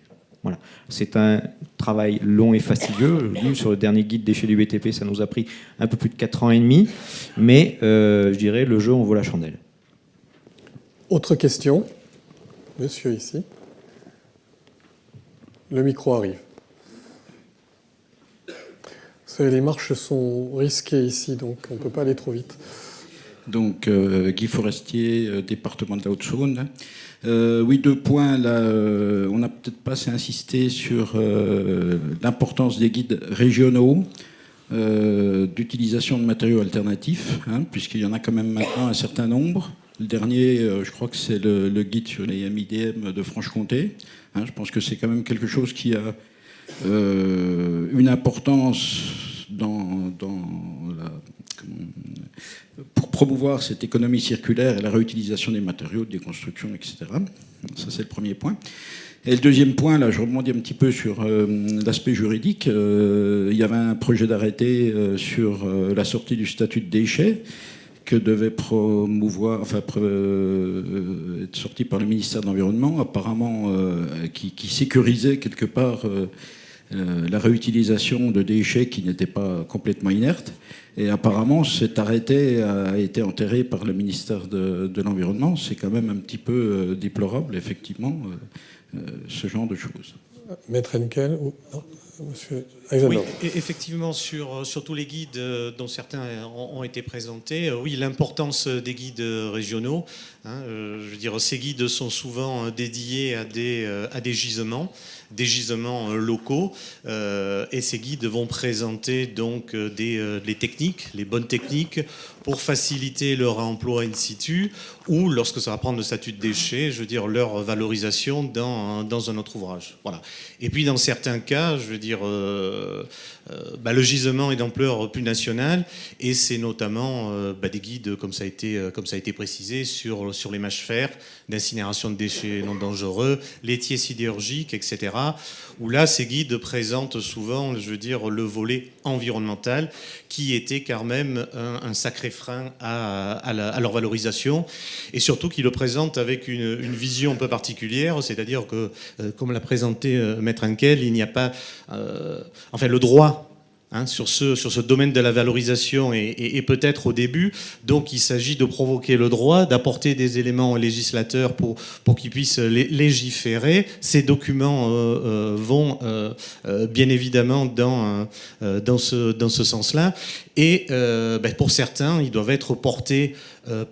Voilà. C'est un travail long et fastidieux. Nous, sur le dernier guide déchets du BTP, ça nous a pris un peu plus de 4 ans et demi, mais je dirais le jeu en vaut la chandelle. Autre question ? Monsieur ici. Le micro arrive. Les marches sont risquées ici, donc on ne peut pas aller trop vite. Donc, Guy Forestier, département de la Haute-Saône. Oui, 2 points. Là, on n'a peut-être pas assez insisté sur l'importance des guides régionaux, d'utilisation de matériaux alternatifs, hein, puisqu'il y en a quand même maintenant un certain nombre. Le dernier, je crois que c'est le guide sur les MIDM de Franche-Comté. Hein, je pense que c'est quand même quelque chose qui a une importance pour promouvoir cette économie circulaire et la réutilisation des matériaux, de déconstruction, etc. Ça, c'est le premier point. Et le deuxième point, là, je rebondis un petit peu sur l'aspect juridique. Il y avait un projet d'arrêté sur la sortie du statut de déchets que devait promouvoir, enfin, être sorti par le ministère de l'Environnement, apparemment qui sécurisait quelque part la réutilisation de déchets qui n'étaient pas complètement inertes. Et apparemment, cet arrêté a été enterré par le ministère de l'Environnement. C'est quand même un petit peu déplorable, effectivement, ce genre de choses. Maître Henkel ou non, monsieur Oui, effectivement, sur tous les guides dont certains ont été présentés, oui, l'importance des guides régionaux. Hein, je veux dire, ces guides sont souvent dédiés à des gisements locaux, et ces guides vont présenter donc les techniques, les bonnes techniques pour faciliter leur emploi in situ ou, lorsque ça va prendre le statut de déchet, je veux dire, leur valorisation dans un autre ouvrage. Voilà. Et puis dans certains cas, je veux dire, le gisement est d'ampleur plus nationale, et c'est notamment des guides, comme ça a été précisé, sur les mâches fer, d'incinération de déchets non dangereux, laitiers sidérurgiques, etc., où là, ces guides présentent souvent, je veux dire, le volet environnemental, qui était quand même un sacré frein à leur valorisation, et surtout qui le présentent avec une vision un peu particulière, c'est-à-dire que, comme l'a présenté Maître Henkel, il n'y a pas... le droit... sur ce domaine de la valorisation et peut-être au début. Donc il s'agit de provoquer le droit, d'apporter des éléments aux législateurs pour qu'ils puissent légiférer. Ces documents vont bien évidemment dans ce sens-là. Et pour certains, ils doivent être portés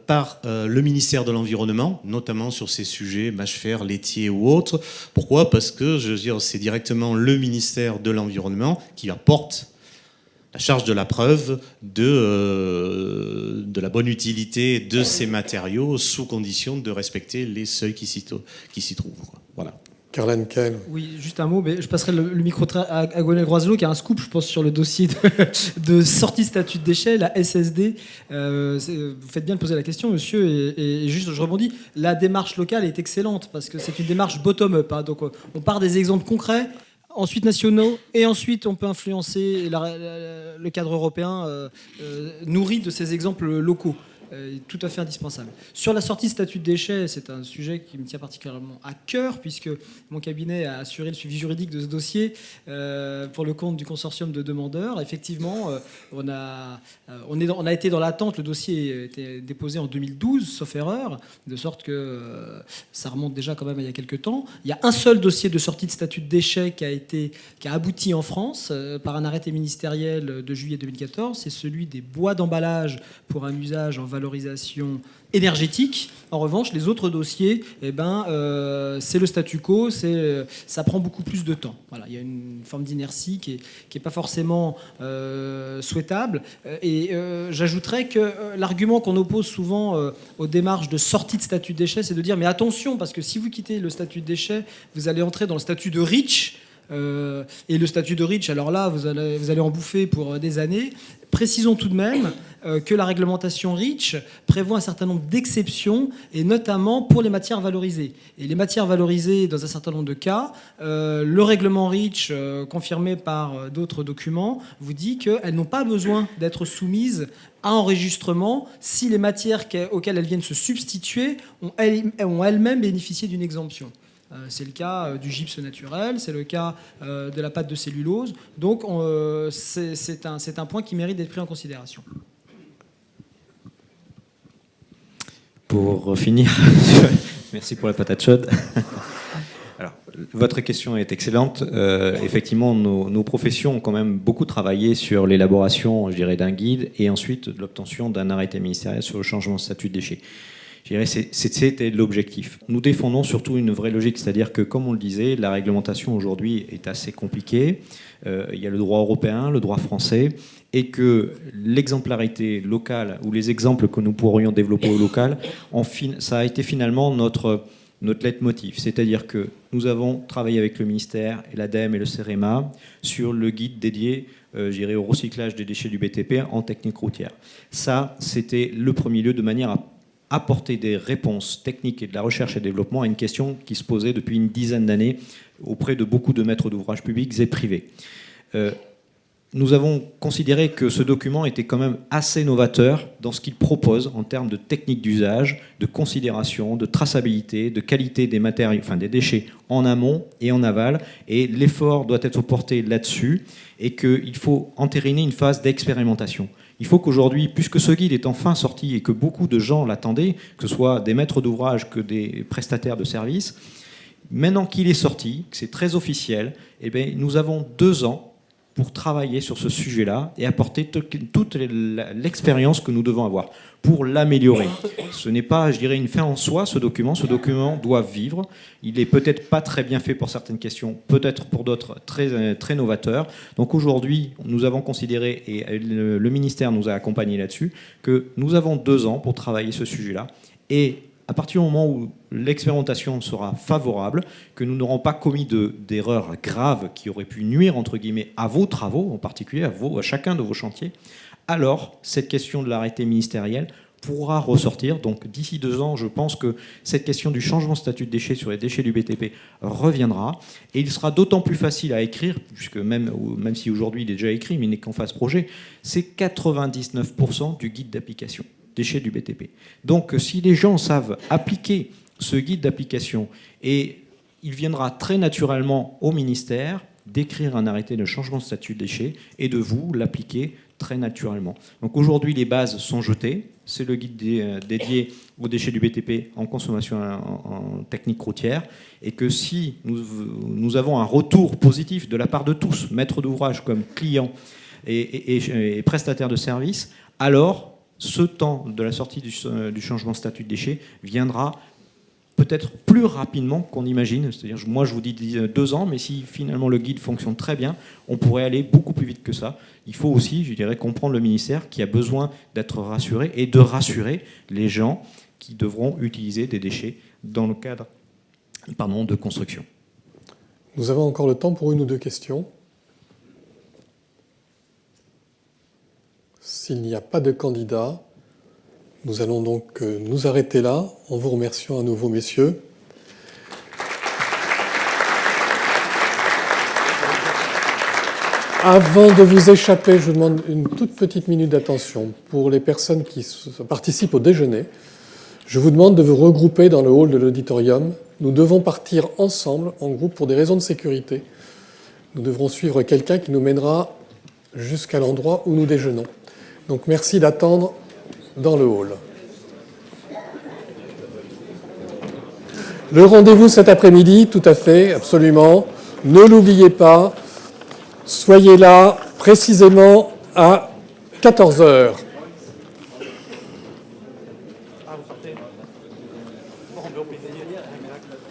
par le ministère de l'Environnement, notamment sur ces sujets, mâches fer, laitiers ou autres. Pourquoi ? Parce que, je veux dire, c'est directement le ministère de l'Environnement qui apporte la charge de la preuve de la bonne utilité de ces matériaux, sous condition de respecter les seuils qui s'y trouvent. Voilà. Karl Henkel. Oui, juste un mot, mais je passerai le micro à Gonel Groiselot, qui a un scoop, je pense, sur le dossier de sortie statut de déchets, la SSD. Vous faites bien de poser la question, monsieur, et juste, je rebondis, la démarche locale est excellente, parce que c'est une démarche bottom-up. Hein, donc, on part des exemples concrets, ensuite nationaux, et ensuite on peut influencer le cadre européen nourri de ces exemples locaux. Tout à fait indispensable. Sur la sortie de statut de déchets, c'est un sujet qui me tient particulièrement à cœur, puisque mon cabinet a assuré le suivi juridique de ce dossier pour le compte du consortium de demandeurs. Effectivement, on a été dans l'attente. Le dossier a été déposé en 2012, sauf erreur, de sorte que ça remonte déjà quand même il y a quelques temps. Il y a un seul dossier de sortie de statut de déchets qui a abouti en France par un arrêté ministériel de juillet 2014. C'est celui des bois d'emballage pour un usage en valorisation énergétique. En revanche, les autres dossiers, c'est le statu quo, ça prend beaucoup plus de temps. Voilà, il y a une forme d'inertie qui est pas forcément souhaitable. Et j'ajouterais que l'argument qu'on oppose souvent aux démarches de sortie de statut de déchet, c'est de dire mais attention, parce que si vous quittez le statut de déchet, vous allez entrer dans le statut de REACH. Et le statut de REACH, alors là, vous allez en bouffer pour des années. Précisons tout de même que la réglementation REACH prévoit un certain nombre d'exceptions, et notamment pour les matières valorisées. Et les matières valorisées, dans un certain nombre de cas, le règlement REACH, confirmé par d'autres documents, vous dit qu'elles n'ont pas besoin d'être soumises à enregistrement si les matières auxquelles elles viennent se substituer ont elles-mêmes bénéficié d'une exemption. C'est le cas du gypse naturel, c'est le cas de la pâte de cellulose. Donc c'est un point qui mérite d'être pris en considération. Pour finir, merci pour la patate chaude. Alors, Votre question est excellente. Effectivement, nos professions ont quand même beaucoup travaillé sur l'élaboration, je dirais, d'un guide et ensuite de l'obtention d'un arrêté ministériel sur le changement de statut de déchets. Je dirais c'était l'objectif. Nous défendons surtout une vraie logique, c'est-à-dire que, comme on le disait, la réglementation aujourd'hui est assez compliquée. Il y a le droit européen, le droit français, et que l'exemplarité locale ou les exemples que nous pourrions développer au local, ça a été finalement notre leitmotiv. C'est-à-dire que nous avons travaillé avec le ministère, et l'ADEME et le CEREMA sur le guide dédié au recyclage des déchets du BTP en technique routière. Ça, c'était le premier lieu de manière à apporter des réponses techniques et de la recherche et développement à une question qui se posait depuis une dizaine d'années auprès de beaucoup de maîtres d'ouvrage publics et privés. Nous avons considéré que ce document était quand même assez novateur dans ce qu'il propose en termes de techniques d'usage, de considération, de traçabilité, de qualité des matériaux, enfin des déchets en amont et en aval. Et l'effort doit être porté là-dessus et qu'il faut entériner une phase d'expérimentation. Il faut qu'aujourd'hui, puisque ce guide est enfin sorti et que beaucoup de gens l'attendaient, que ce soit des maîtres d'ouvrage que des prestataires de services, maintenant qu'il est sorti, que c'est très officiel, eh bien, nous avons 2 ans pour travailler sur ce sujet-là et apporter toute l'expérience que nous devons avoir pour l'améliorer. Ce n'est pas, je dirais, une fin en soi, ce document. Ce document doit vivre. Il n'est peut-être pas très bien fait pour certaines questions, peut-être pour d'autres très, très novateur. Donc aujourd'hui, nous avons considéré, et le ministère nous a accompagnés là-dessus, que nous avons 2 ans pour travailler ce sujet-là. Et à partir du moment où l'expérimentation sera favorable, que nous n'aurons pas commis d'erreurs graves qui auraient pu nuire, entre guillemets, à vos travaux, en particulier à chacun de vos chantiers, alors cette question de l'arrêté ministériel pourra ressortir. Donc d'ici 2 ans, je pense que cette question du changement de statut de déchets sur les déchets du BTP reviendra. Et il sera d'autant plus facile à écrire, puisque même si aujourd'hui il est déjà écrit, mais il n'est qu'en phase projet, c'est 99% du guide d'application déchets du BTP. Donc si les gens savent appliquer ce guide d'application, et il viendra très naturellement au ministère d'écrire un arrêté de changement de statut de déchets et de vous l'appliquer très naturellement. Donc aujourd'hui, les bases sont jetées. C'est le guide dédié aux déchets du BTP en consommation en technique routière. Et que si nous avons un retour positif de la part de tous, maîtres d'ouvrage comme clients et prestataires de services, alors ce temps de la sortie du changement de statut de déchets viendra peut-être plus rapidement qu'on imagine. C'est-à-dire, moi je vous dis 2 ans, mais si finalement le guide fonctionne très bien, on pourrait aller beaucoup plus vite que ça. Il faut aussi, je dirais, comprendre le ministère qui a besoin d'être rassuré et de rassurer les gens qui devront utiliser des déchets dans le cadre de construction. Nous avons encore le temps pour 1 ou 2 questions. S'il n'y a pas de candidat, nous allons donc nous arrêter là en vous remerciant à nouveau, messieurs. Avant de vous échapper, je vous demande une toute petite minute d'attention. Pour les personnes qui participent au déjeuner, je vous demande de vous regrouper dans le hall de l'auditorium. Nous devons partir ensemble, en groupe, pour des raisons de sécurité. Nous devrons suivre quelqu'un qui nous mènera jusqu'à l'endroit où nous déjeunons. Donc merci d'attendre dans le hall. Le rendez-vous cet après-midi, tout à fait, absolument. Ne l'oubliez pas, soyez là précisément à 14h.